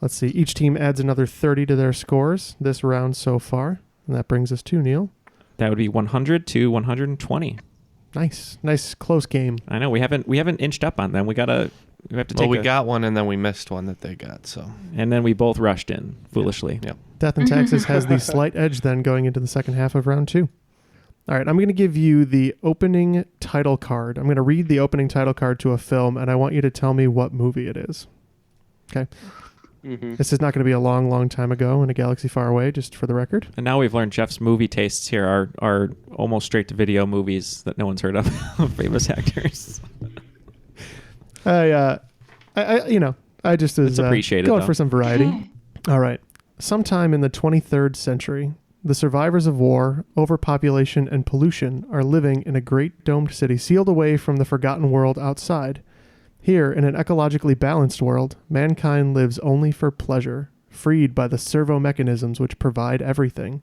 Let's see. Each team adds another 30 to their scores this round so far. And that brings us to Neal. That would be 100 to 120. Nice close game. I know we haven't inched up on them. We have to take. Well, we got one and then we missed one that they got. So and then we both rushed in foolishly. Yep. Death in Texas has the slight edge then going into the second half of round 2. All right, I'm going to give you the opening title card. I'm going to read the opening title card to a film, and I want you to tell me what movie it is. Okay. Mm-hmm. This is not going to be a long time ago in a galaxy far away, just for the record. And now we've learned Jeff's movie tastes here are almost straight to video movies that no one's heard of, famous actors. I just It's appreciated, going though. for some variety. All right. Sometime in the 23rd century, the survivors of war, overpopulation, and pollution are living in a great domed city sealed away from the forgotten world outside. Here, in an ecologically balanced world, mankind lives only for pleasure, freed by the servo mechanisms which provide everything.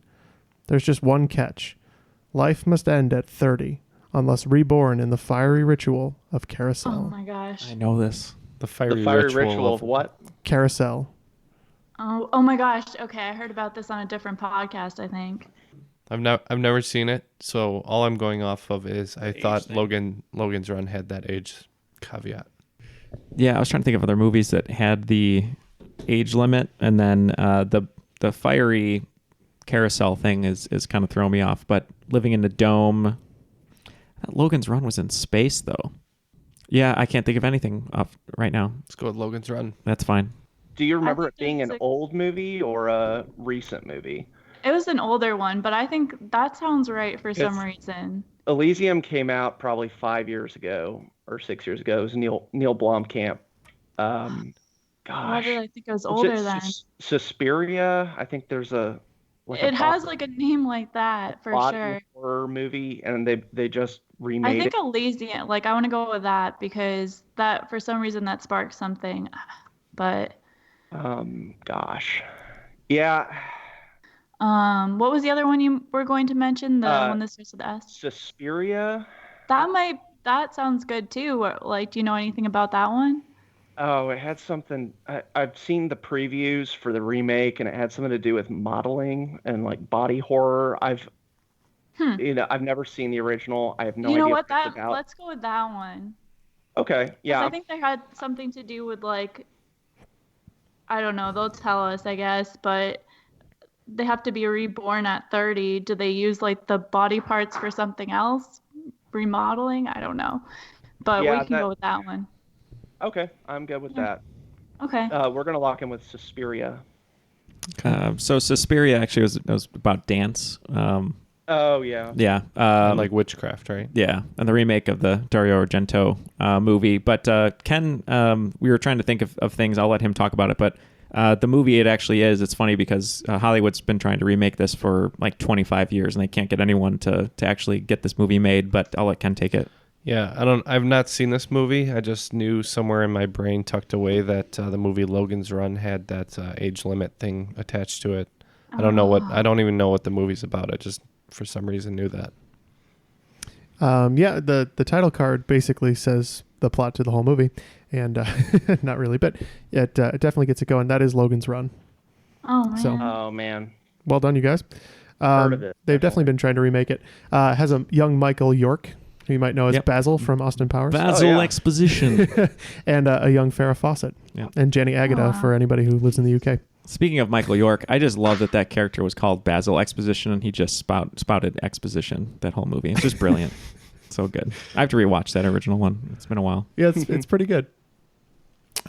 There's just one catch. Life must end at 30, unless reborn in the fiery ritual of carousel. Oh my gosh. I know this. The fiery ritual of what? Carousel. Oh my gosh. Okay, I heard about this on a different podcast, I think. I've never seen it, so all I'm going off of is I thought Logan's Run had that age caveat. Yeah, I was trying to think of other movies that had the age limit, and then the fiery carousel thing is kind of throwing me off. But living in the dome, Logan's Run was in space though. Yeah, I can't think of anything off right now. Let's go with Logan's Run. That's fine. Do you remember it being an old movie or a recent movie? It was an older one, but I think that sounds right for some reason. Elysium came out probably 5 years ago or 6 years ago. It was Neil Blomkamp. Why Gosh. did I think it was older then? Suspiria. I think there's It has like a name like that for body sure. horror movie, and they just remade I think it. Elysium. Like I want to go with that because that for some reason that sparked something. But Gosh. Yeah. what was the other one you were going to mention? The one that starts with S. Suspiria. That sounds good too. Like, do you know anything about that one? Oh, it had something. I've seen the previews for the remake, and it had something to do with modeling and like body horror. I've never seen the original. I have no idea. You know what? It's about. Let's go with that one. Okay. Yeah. I think they had something to do with like, I don't know. They'll tell us, I guess, but they have to be reborn at 30. Do they use like the body parts for something else? Remodeling? I don't know. But we can go with that one. Okay, I'm good with that. Okay. We're gonna lock in with Suspiria. So Suspiria actually was about dance. Oh yeah. Yeah. Like witchcraft, right? Yeah, and the remake of the Dario Argento movie. But Ken, we were trying to think of things. I'll let him talk about it. But the movie, it actually is. It's funny because Hollywood's been trying to remake this for like 25 years, and they can't get anyone to actually get this movie made. But I'll let Ken take it. Yeah, I've not seen this movie. I just knew somewhere in my brain tucked away that the movie Logan's Run had that age limit thing attached to it. I don't even know what the movie's about. I just for some reason knew that. Yeah, the title card basically says the plot to the whole movie, and not really, but it definitely gets it going. That is Logan's Run. Oh man. So, oh man. Well done, you guys. Heard of it. They've definitely been trying to remake it. Has a young Michael York, who you might know as Basil from Austin Powers. Basil Exposition. And a young Farrah Fawcett. Yeah. And Jenny Agutter for anybody who lives in the UK. Speaking of Michael York, I just love that character was called Basil Exposition, and he just spouted exposition that whole movie. It's just brilliant. So good. I have to rewatch that original one. It's been a while. Yeah, it's pretty good.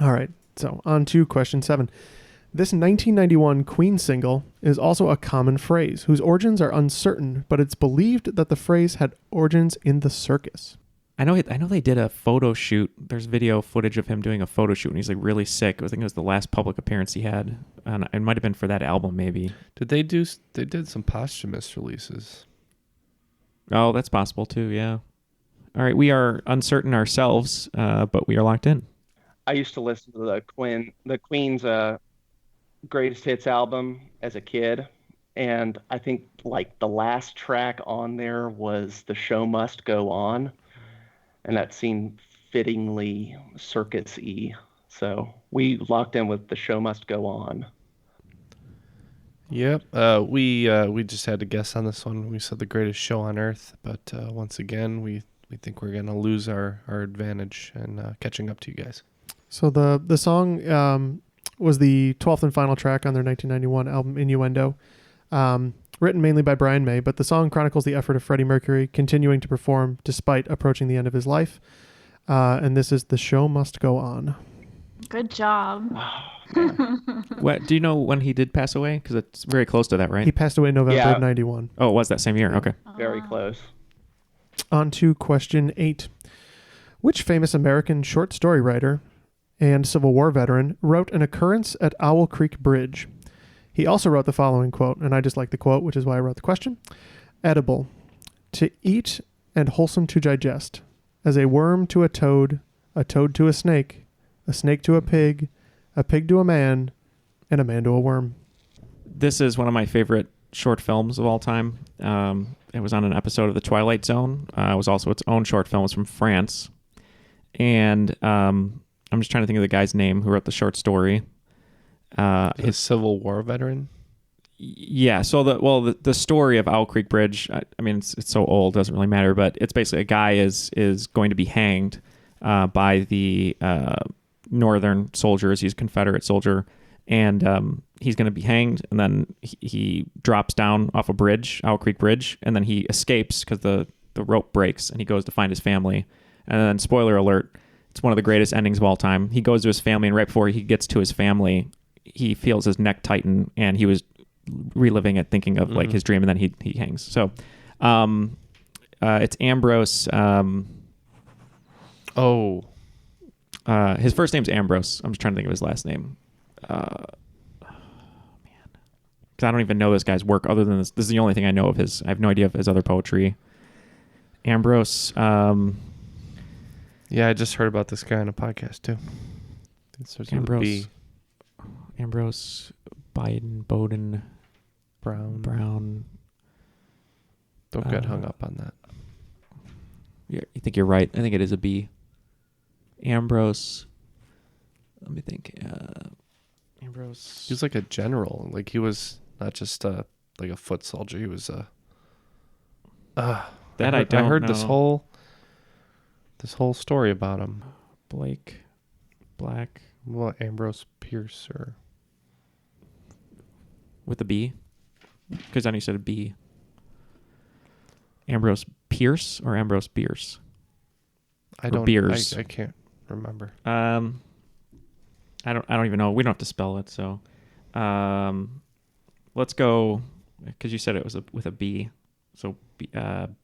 All right. So on to question 7. This 1991 Queen single is also a common phrase whose origins are uncertain, but it's believed that the phrase had origins in the circus. I know they did a photo shoot. There's video footage of him doing a photo shoot, and he's like really sick. I think it was the last public appearance he had, and it might have been for that album, maybe. They did some posthumous releases. Oh, that's possible too. Yeah. All right, we are uncertain ourselves, but we are locked in. I used to listen to the Queen's greatest hits album as a kid, and I think like the last track on there was "The Show Must Go On," and that seemed fittingly circus-y. So we locked in with "The Show Must Go On." Yep. We just had to guess on this one. We said the greatest show on earth, but once again, we think we're gonna lose our advantage and catching up to you guys. So the song was the 12th and final track on their 1991 album Innuendo, written mainly by Brian May, but the song chronicles the effort of Freddie Mercury continuing to perform despite approaching the end of his life. And this is "The Show Must Go On." Good job. What, do you know when he did pass away? Because it's very close to that, right? He passed away in November of 91. Oh, it was that same year. Okay. Very close. On to question 8. Which famous American short story writer and Civil War veteran wrote an occurrence at Owl Creek Bridge? He also wrote the following quote, and I just like the quote, which is why I wrote the question. "Edible, to eat and wholesome to digest, as a worm to a toad to a snake to a pig to a man, and a man to a worm." This is one of my favorite short films of all time. It was on an episode of The Twilight Zone. It was also its own short film. It's from France. And I'm just trying to think of the guy's name who wrote the short story. His Civil War veteran? Yeah. So the story of Owl Creek Bridge, I mean, it's so old, doesn't really matter, but it's basically a guy is going to be hanged by the Northern soldiers. He's a Confederate soldier, and he's going to be hanged, and then he drops down off a bridge, Owl Creek Bridge, and then he escapes because the rope breaks, and he goes to find his family. And then, spoiler alert, it's one of the greatest endings of all time. He goes to his family, and right before he gets to his family, he feels his neck tighten, and he was reliving it, thinking of like his dream, and then he hangs. So it's Ambrose. His first name's Ambrose. I'm just trying to think of his last name. Because I don't even know this guy's work other than this. This is the only thing I know of his. I have no idea of his other poetry. Ambrose. Yeah, I just heard about this guy on a podcast too. It starts with a B. Ambrose Bowden Brown. Don't get hung up on that. You think you're right? I think it is a B. Ambrose. Let me think. Ambrose. He was like a general. Like he was not just like a foot soldier. He was a. I heard know. this whole story about him. Black. Well, Ambrose Pierce or with a B, because then you said a B. Ambrose Pierce or Ambrose Bierce? Beers. I can't remember. I don't even know. We don't have to spell it. So, let's go because you said it was with a B. So,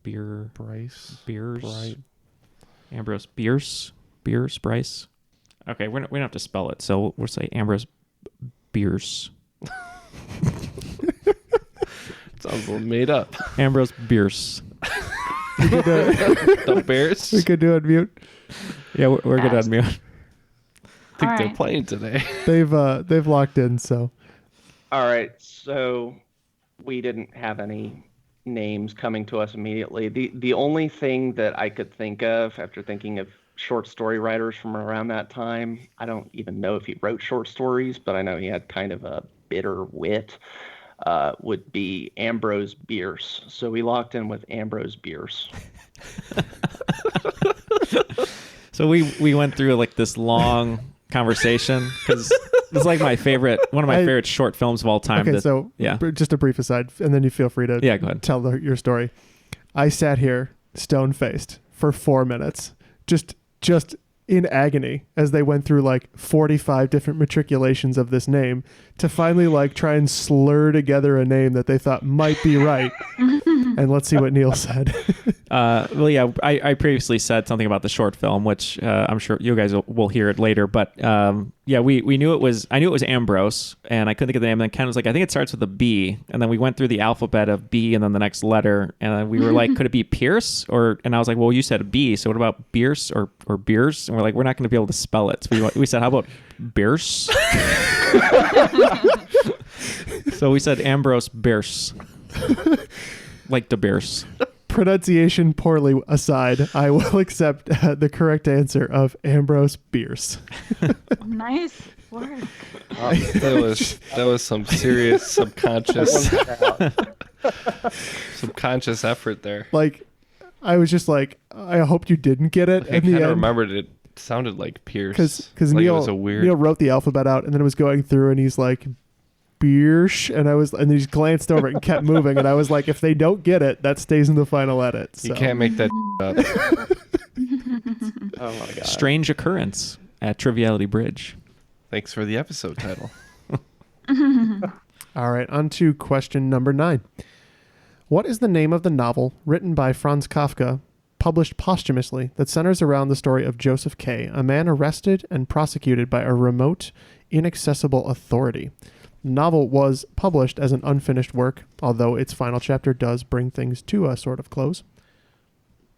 Beers. Bright. Ambrose Bierce. Bryce. Okay, we don't have to spell it. So we'll say Ambrose Bierce. Sounds a little made up. Ambrose Bierce. The Bears? We could do it mute. Yeah, we're good on mute. I think they're playing today. They've locked in, so. All right, so we didn't have any names coming to us immediately. The only thing that I could think of after thinking of short story writers from around that time, I don't even know if he wrote short stories, but I know he had kind of a bitter wit, would be Ambrose Bierce. So we locked in with Ambrose Bierce. So we went through like this long conversation because it's like one of my favorite short films of all time. Okay, just a brief aside, and then you feel free to go ahead. Tell your story. I sat here stone-faced for 4 minutes, just in agony as they went through like 45 different matriculations of this name to finally like try and slur together a name that they thought might be right. And let's see what Neal said. Well, yeah, I previously said something about the short film, which I'm sure you guys will hear it later. But yeah, we knew it was. I knew it was Ambrose, and I couldn't think of the name. And then Ken was like, I think it starts with a B. And then we went through the alphabet of B, and then the next letter, and then we were like, could it be Pierce? And I was like, well, you said B, so what about Bierce or Beers? And we're like, we're not going to be able to spell it. So we said, how about Bierce? So we said Ambrose Bierce. Like the Bears. Pronunciation poorly aside, I will accept the correct answer of Ambrose Bierce. Nice work. That was some serious subconscious effort there. Like, I was just like, I hope you didn't get it. I kind of remembered it sounded like Pierce. Because like Neal, it was a weird... Neal wrote the alphabet out and then it was going through and he's like, Biersch, and he just glanced over it and kept moving, and I was like, if they don't get it, that stays in the final edit. So. You can't make that up. Oh my god. Strange Occurrence at Triviality Bridge. Thanks for the episode title. All right, on to question number 9. What is the name of the novel written by Franz Kafka, published posthumously, that centers around the story of Joseph K., a man arrested and prosecuted by a remote, inaccessible authority? The novel was published as an unfinished work, although its final chapter does bring things to a sort of close.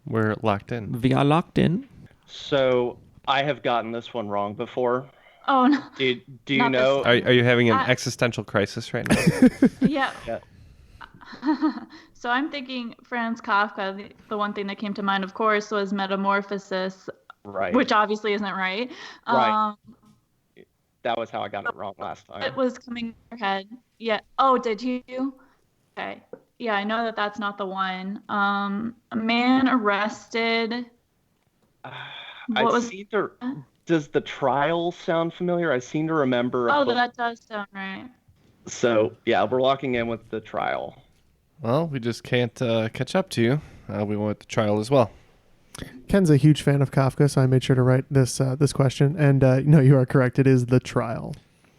We're locked in. We are locked in. So I have gotten this one wrong before. Oh, no. Do you know? Are you having an existential crisis right now? Yeah. So I'm thinking Franz Kafka, the one thing that came to mind, of course, was Metamorphosis, Right. which obviously isn't right. Right. That was how I got it wrong last time. It was coming in your head. Yeah. Oh, did you? Okay. Yeah, I know that that's not the one. A man arrested. Does the trial sound familiar? I seem to remember. Oh, that does sound right. So, yeah, we're locking in with the trial. Well, we just can't catch up to you. We went with the trial as well. Ken's a huge fan of Kafka, so I made sure to write this question. And no, you are correct. It is the trial.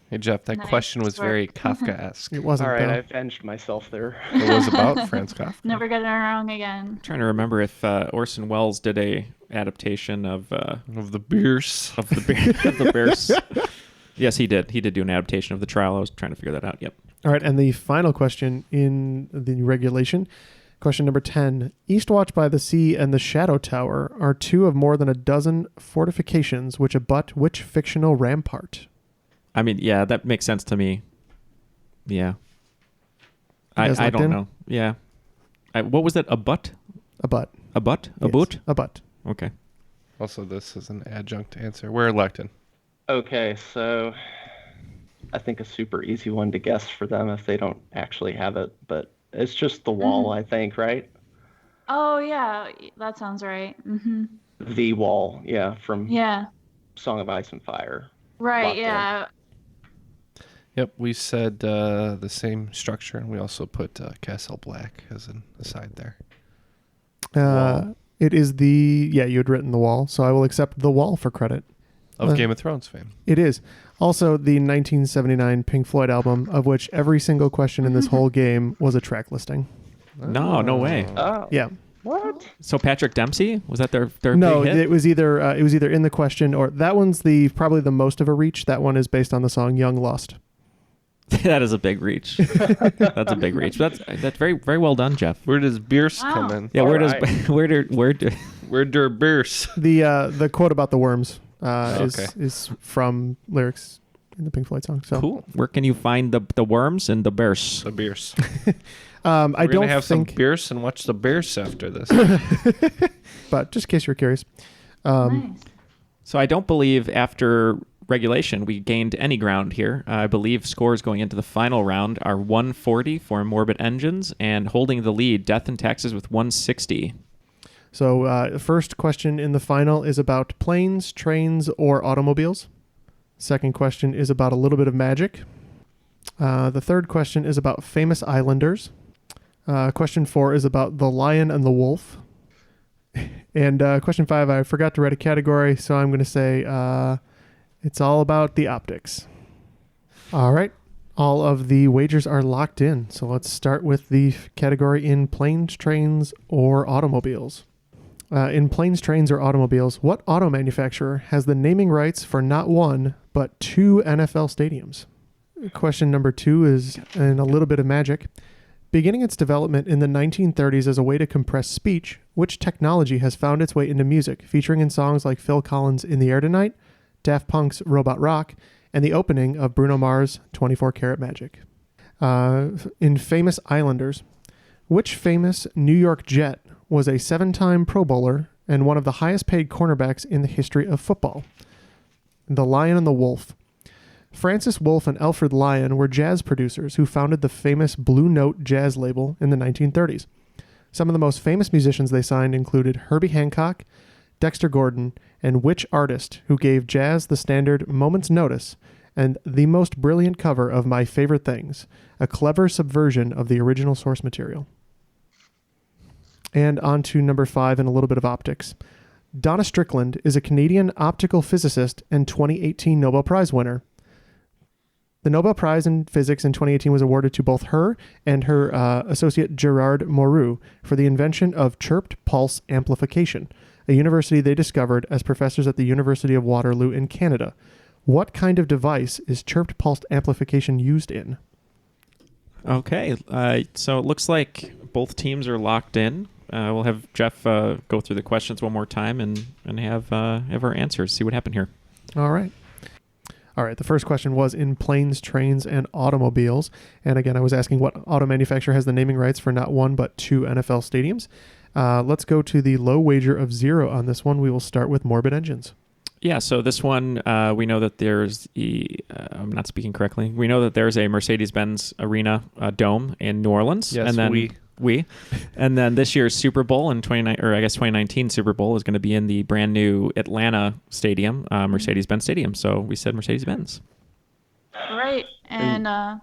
Hey, Jeff, that question was very Kafka-esque. It wasn't. All right, I avenged myself there. It was about Franz Kafka. Never get it wrong again. I'm trying to remember if Orson Welles did a adaptation of the Bears. Of the Bears. Yes, he did. He did do an adaptation of the trial. I was trying to figure that out. Yep. All right, and the final question in the regulation. Question number 10. Eastwatch by the Sea and the Shadow Tower are two of more than a dozen fortifications which abut which fictional rampart? I mean, yeah, that makes sense to me. Yeah. I don't know. Yeah. What was that? Abut? Abut. Abut? Yes. Abut? Abut. Okay. Also, this is an adjunct answer. We're elected. Okay, so I think a super easy one to guess for them if they don't actually have it, but it's just the wall, I think, right? Oh, yeah, that sounds right. Mm-hmm. The wall, yeah, from Song of Ice and Fire. Right, Locked yeah. in. Yep, we said the same structure, and we also put Castle Black as an aside there. It is you had written the wall, so I will accept the wall for credit. Of Game of Thrones fame. It is. Also, the 1979 Pink Floyd album, of which every single question in this whole game was a track listing. No way. Oh. Yeah. What? So Patrick Dempsey, was that their No, big hit? it was either in the question or that one's probably the most of a reach. That one is based on the song Young Lost. That is a big reach. That's a big reach. That's very very well done, Jeff. Where does Bierce come in? Yeah, where do Bierce? The quote about the worms Okay. is from lyrics in the Pink Floyd song. So Cool. Where can you find the worms and the bears? The Bierce. I don't have think some Bierce and watch the Bears after this. but just in case you're curious. Nice. So I don't believe after regulation we gained any ground here. I believe scores going into the final round are 140 for Morbid Engines and holding the lead, Death and Taxes with 160. So first question in the final is about planes, trains, or automobiles. Second question is about a little bit of magic. The third question is about famous islanders. Question 4 is about the lion and the wolf. And question 5, I forgot to write a category, so I'm going to say it's all about the optics. All right. All of the wagers are locked in. So let's start with the category in planes, trains, or automobiles. In planes, trains, or automobiles, what auto manufacturer has the naming rights for not one, but 2 NFL stadiums? Question number 2 is in a little bit of magic. Beginning its development in the 1930s as a way to compress speech, which technology has found its way into music, featuring in songs like Phil Collins' In the Air Tonight, Daft Punk's Robot Rock, and the opening of Bruno Mars' 24 Karat Magic? In famous Islanders, which famous New York Jet was a 7-time Pro Bowler and one of the highest paid cornerbacks in the history of football? The Lion and the Wolf. Francis Wolff and Alfred Lion were jazz producers who founded the famous Blue Note jazz label in the 1930s. Some of the most famous musicians they signed included Herbie Hancock, Dexter Gordon, and which artist who gave jazz the standard moment's notice and the most brilliant cover of My Favorite Things, a clever subversion of the original source material? And on to number 5 and a little bit of optics. Donna Strickland is a Canadian optical physicist and 2018 Nobel Prize winner. The Nobel Prize in Physics in 2018 was awarded to both her and her associate Gerard Mourou for the invention of chirped pulse amplification, a university they discovered as professors at the University of Waterloo in Canada. What kind of device is chirped pulse amplification used in? Okay, so it looks like both teams are locked in. We'll have Jeff go through the questions one more time and have our answers. See what happened here. All right. The first question was in planes, trains, and automobiles. And again, I was asking what auto manufacturer has the naming rights for not one but 2 NFL stadiums. Let's go to the low wager of 0 on this one. We will start with Morbid Engines. Yeah, so this one, we know that there's I'm not speaking correctly. We know that there's a Mercedes-Benz Arena Dome in New Orleans. Yes, and then and then this year's Super Bowl in 2019 Super Bowl is going to be in the brand new Atlanta stadium, Mercedes-Benz Stadium. So we said Mercedes-Benz. Right, and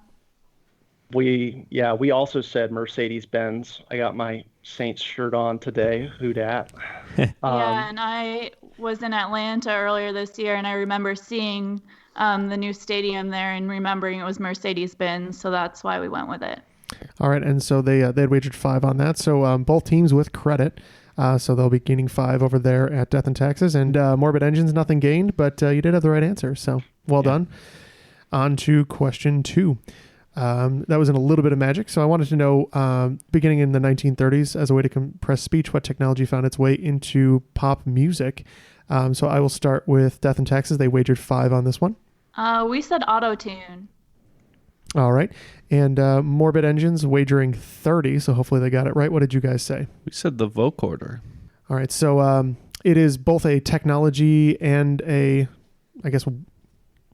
we also said Mercedes-Benz. I got my Saints shirt on today. Who dat? Yeah, and I was in Atlanta earlier this year, and I remember seeing the new stadium there and remembering it was Mercedes-Benz, so that's why we went with it. All right, and so they had wagered 5 on that. So both teams with credit, so they'll be gaining 5 over there at Death and Taxes. And Morbid Engines, nothing gained, but you did have the right answer, so well done. On to question 2. That was in a little bit of magic, so I wanted to know, beginning in the 1930s, as a way to compress speech, what technology found its way into pop music? So I will start with Death and Taxes. They wagered 5 on this one. We said auto-tune. All right. And Morbid Engines wagering 30, so hopefully they got it right. What did you guys say? We said the vocoder. All right. So it is both a technology and a, I guess,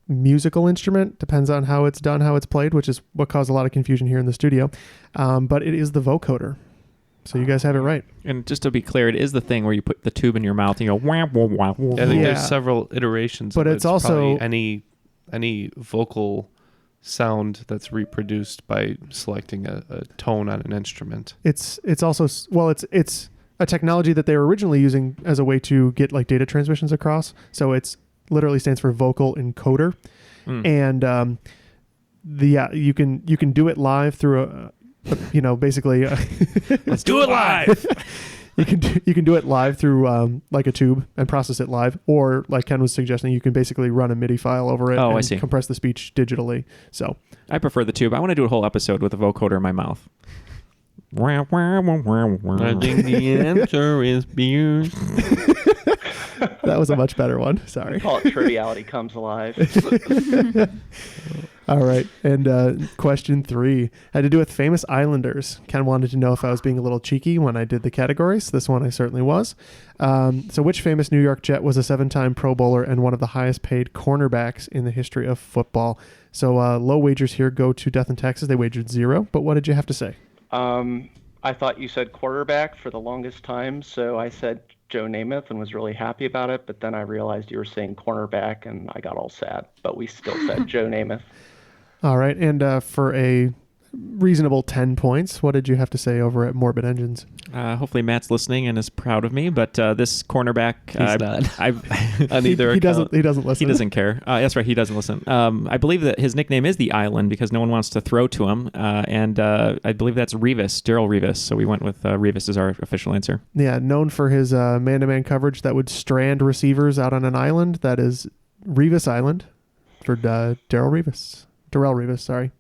musical instrument. Depends on how it's done, how it's played, which is what caused a lot of confusion here in the studio. But it is the vocoder. So you guys have it right. And just to be clear, it is the thing where you put the tube in your mouth and you go wah, wah, wah, wah. I think there's several iterations. But of it. it's also any vocal sound that's reproduced by selecting a tone on an instrument. It's also, well, it's a technology that they were originally using as a way to get like data transmissions across. So it's literally stands for vocal encoder. And you can do it live through basically let's do it live. You can do it live through like a tube and process it live, or like Ken was suggesting, you can basically run a MIDI file over it and I see. compress the speech digitally. So I prefer the tube. I want to do a whole episode with a vocoder in my mouth. I think the answer is beer. That was a much better one. Sorry. We call it Triviality Comes Alive. All right. And question 3 had to do with famous Islanders. Ken wanted to know if I was being a little cheeky when I did the categories. This one I certainly was. So which famous New York Jet was a 7-time Pro Bowler and one of the highest paid cornerbacks in the history of football? So low wagers here go to Death and Taxes. They wagered 0. But what did you have to say? I thought you said quarterback for the longest time, so I said Joe Namath and was really happy about it, but then I realized you were saying cornerback and I got all sad, but we still said Joe Namath. All right, and for a reasonable 10 points. What did you have to say over at Morbid Engines? Hopefully Matt's listening and is proud of me, but this cornerback... He's not. On either he doesn't listen. He doesn't care. That's right, he doesn't listen. I believe that his nickname is the Island because no one wants to throw to him, and I believe that's Revis, Daryl Revis, so we went with Revis as our official answer. Yeah, known for his man-to-man coverage that would strand receivers out on an island. That is Revis Island for Daryl Revis, sorry.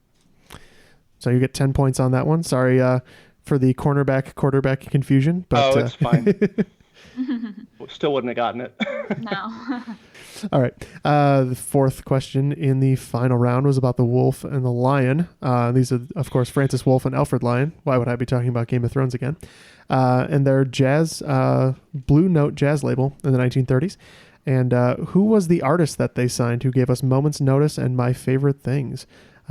So you get 10 points on that one. Sorry for the quarterback confusion. But, it's fine. Still wouldn't have gotten it. No. All right. The fourth question in the final round was about the wolf and the lion. These are, of course, Francis Wolff and Alfred Lion. Why would I be talking about Game of Thrones again? And their jazz, Blue Note jazz label in the 1930s. And who was the artist that they signed who gave us Moment's Notice and My Favorite Things?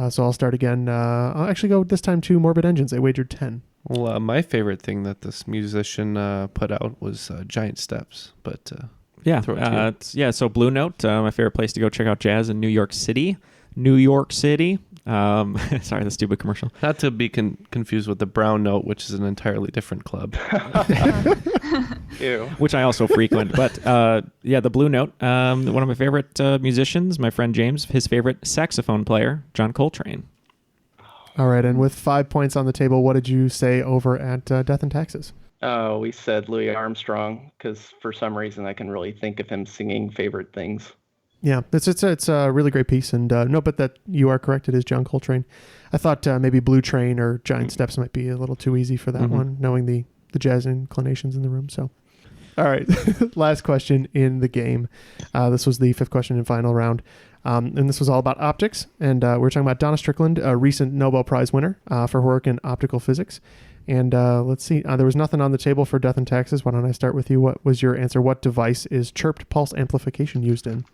So I'll start again. I'll actually go this time to Morbid Engines. They wagered 10. Well, my favorite thing that this musician put out was Giant Steps. But so Blue Note, my favorite place to go check out jazz in New York City. Sorry, the stupid commercial. Not to be confused with the Brown Note, which is an entirely different club. Ew. Which I also frequent. But the Blue Note, one of my favorite musicians, my friend James, his favorite saxophone player, John Coltrane. All right, and with 5 points on the table, what did you say over at Death and Taxes? Oh, we said Louis Armstrong because for some reason I can really think of him singing Favorite Things. Yeah, it's a really great piece, and but that you are correct. It is John Coltrane. I thought maybe Blue Train or Giant Steps might be a little too easy for that one, knowing the jazz inclinations in the room. So, all right, last question in the game. This was the fifth question and final round, and this was all about optics. And we're talking about Donna Strickland, a recent Nobel Prize winner for her work in optical physics. And let's see, there was nothing on the table for Death and Taxes. Why don't I start with you? What was your answer? What device is chirped pulse amplification used in?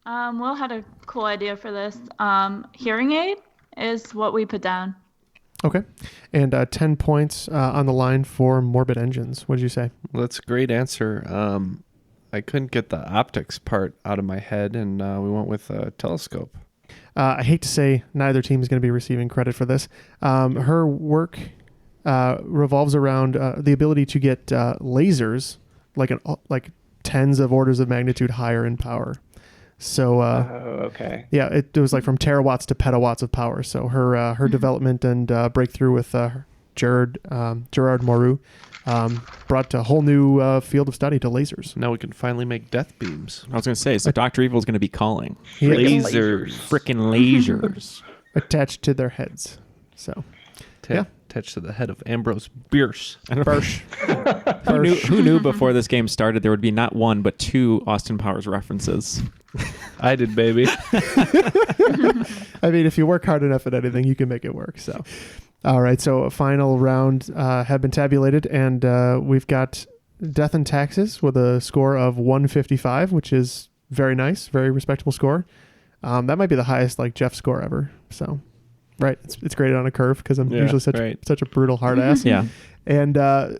Will had a cool idea for this. Hearing aid is what we put down. Okay. And 10 points on the line for Morbid Engines. What did you say? Well, that's a great answer. I couldn't get the optics part out of my head, and we went with a telescope. I hate to say neither team is going to be receiving credit for this. Her work revolves around the ability to get lasers like tens of orders of magnitude higher in power. So, okay. Yeah, it was like from terawatts to petawatts of power. So her development and breakthrough with Gerard Moreau brought a whole new field of study to lasers. Now we can finally make death beams. I was going to say, so Dr. Evil is going to be calling. Lasers. Frickin' lasers. Attached to their heads. So, Attached to the head of Ambrose Bierce. Who knew before this game started there would be not one, but two Austin Powers references? I did, baby. I mean, if you work hard enough at anything, you can make it work. So, all right. So a final round have been tabulated, and we've got Death and Taxes with a score of 155, which is very nice, very respectable score. That might be the highest Jeff score ever. So, right, it's graded on a curve because I'm usually such a brutal hard ass. Yeah. And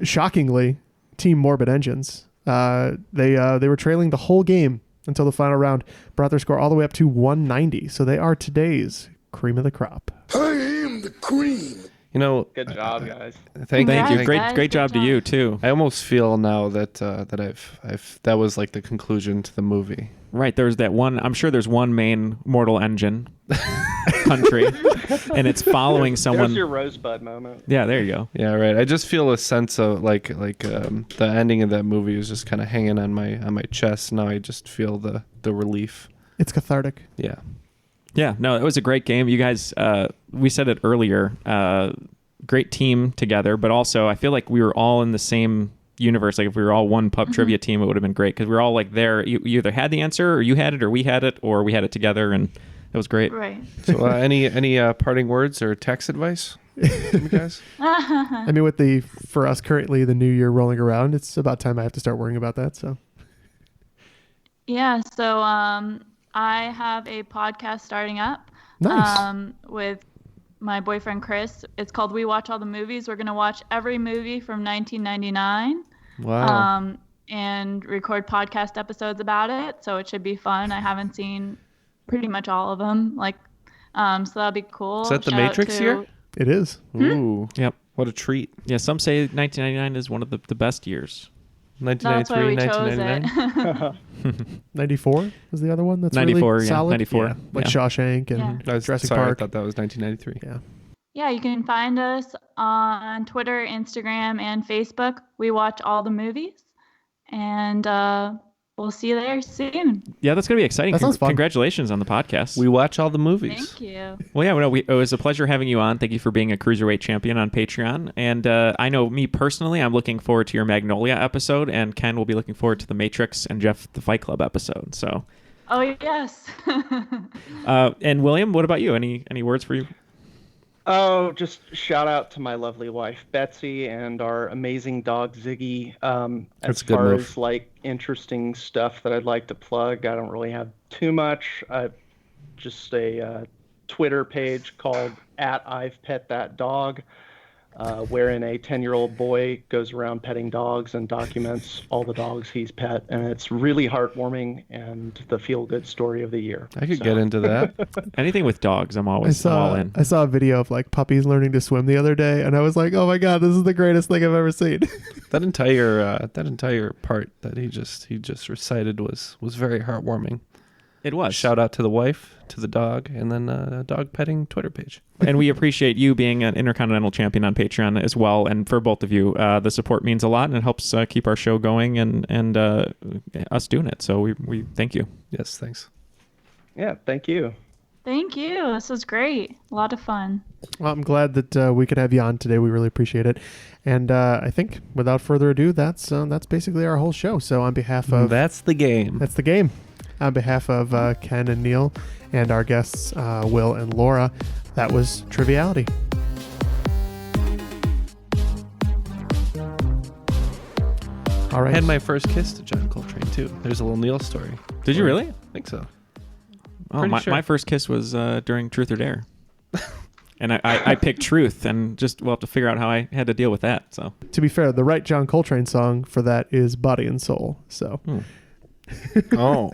shockingly, Team Morbid Engines, they were trailing the whole game until the final round, brought their score all the way up to 190. So they are today's cream of the crop. I am the cream. You know, good job, guys. Thank you. Great job to you too. I almost feel now that that was like the conclusion to the movie. Right, there's that one. I'm sure there's one main mortal engine country, and it's following someone. There's your Rosebud moment. Yeah, there you go. Yeah, right. I just feel a sense of the ending of that movie was just kind of hanging on my chest. Now I just feel the relief. It's cathartic. Yeah. Yeah, no, it was a great game. You guys, we said it earlier, great team together, but also I feel like we were all in the same universe. Like if we were all one pub trivia team, it would have been great because we were all there. You either had the answer or you had it or we had it or we had it together, and it was great. Right. So any parting words or tax advice from you guys? I mean, for us currently, the new year rolling around, it's about time I have to start worrying about that. So. Yeah, so I have a podcast starting up. Nice. With my boyfriend Chris. It's called We Watch All the Movies. We're going to watch every movie from 1999. Wow. And record podcast episodes about it. So it should be fun. I haven't seen pretty much all of them. So that'll be cool. Is that the Matrix here? It is. Ooh. Yep. What a treat. Yeah, some say 1999 is one of the best years. 1993, 1999. 94 was the other one. That's 94, really yeah, solid. 94. Yeah, like Yeah. Shawshank and Jurassic Sorry, Park. I thought that was 1993. Yeah. Yeah, you can find us on Twitter, Instagram, and Facebook. We watch all the movies, and we'll see you there soon. Yeah, that's going to be exciting. That sounds fun. Congratulations on the podcast. We watch all the movies. Thank you. Well, yeah, it was a pleasure having you on. Thank you for being a Cruiserweight champion on Patreon. And I know me personally, I'm looking forward to your Magnolia episode, and Ken will be looking forward to the Matrix and Jeff the Fight Club episode. So, Oh, yes. and William, what about you? Any words for you? Oh, just shout out to my lovely wife, Betsy, and our amazing dog, Ziggy. That's As a good far move. as like interesting stuff that I'd like to plug, I don't really have too much. Just a Twitter page called @I'vePetThatDog, wherein a 10-year-old boy goes around petting dogs and documents all the dogs he's pet. And it's really heartwarming and the feel-good story of the year. I could get into that. Anything with dogs, I'm all in. I saw a video of like puppies learning to swim the other day, and I was like, "Oh my god, this is the greatest thing I've ever seen." That entire part that he just recited was very heartwarming. It was. Shout out to the wife, to the dog, and then a dog petting Twitter page. And we appreciate you being an Intercontinental Champion on Patreon as well. And for both of you, the support means a lot, and it helps keep our show going and us doing it. So we thank you. Yes, thanks. Yeah, thank you. Thank you. This was great. A lot of fun. Well, I'm glad that we could have you on today. We really appreciate it. And I think without further ado, that's basically our whole show. So on behalf of That's the game. That's the game. On behalf of Ken and Neal and our guests, Will and Laura, that was Triviality. All right. I had my first kiss to John Coltrane, too. There's a little Neal story. Did you really? I think so. Oh, Pretty sure. my first kiss was during Truth or Dare. And I picked Truth, and just we'll have to figure out how I had to deal with that. So To be fair, the right John Coltrane song for that is Body and Soul. So. Oh.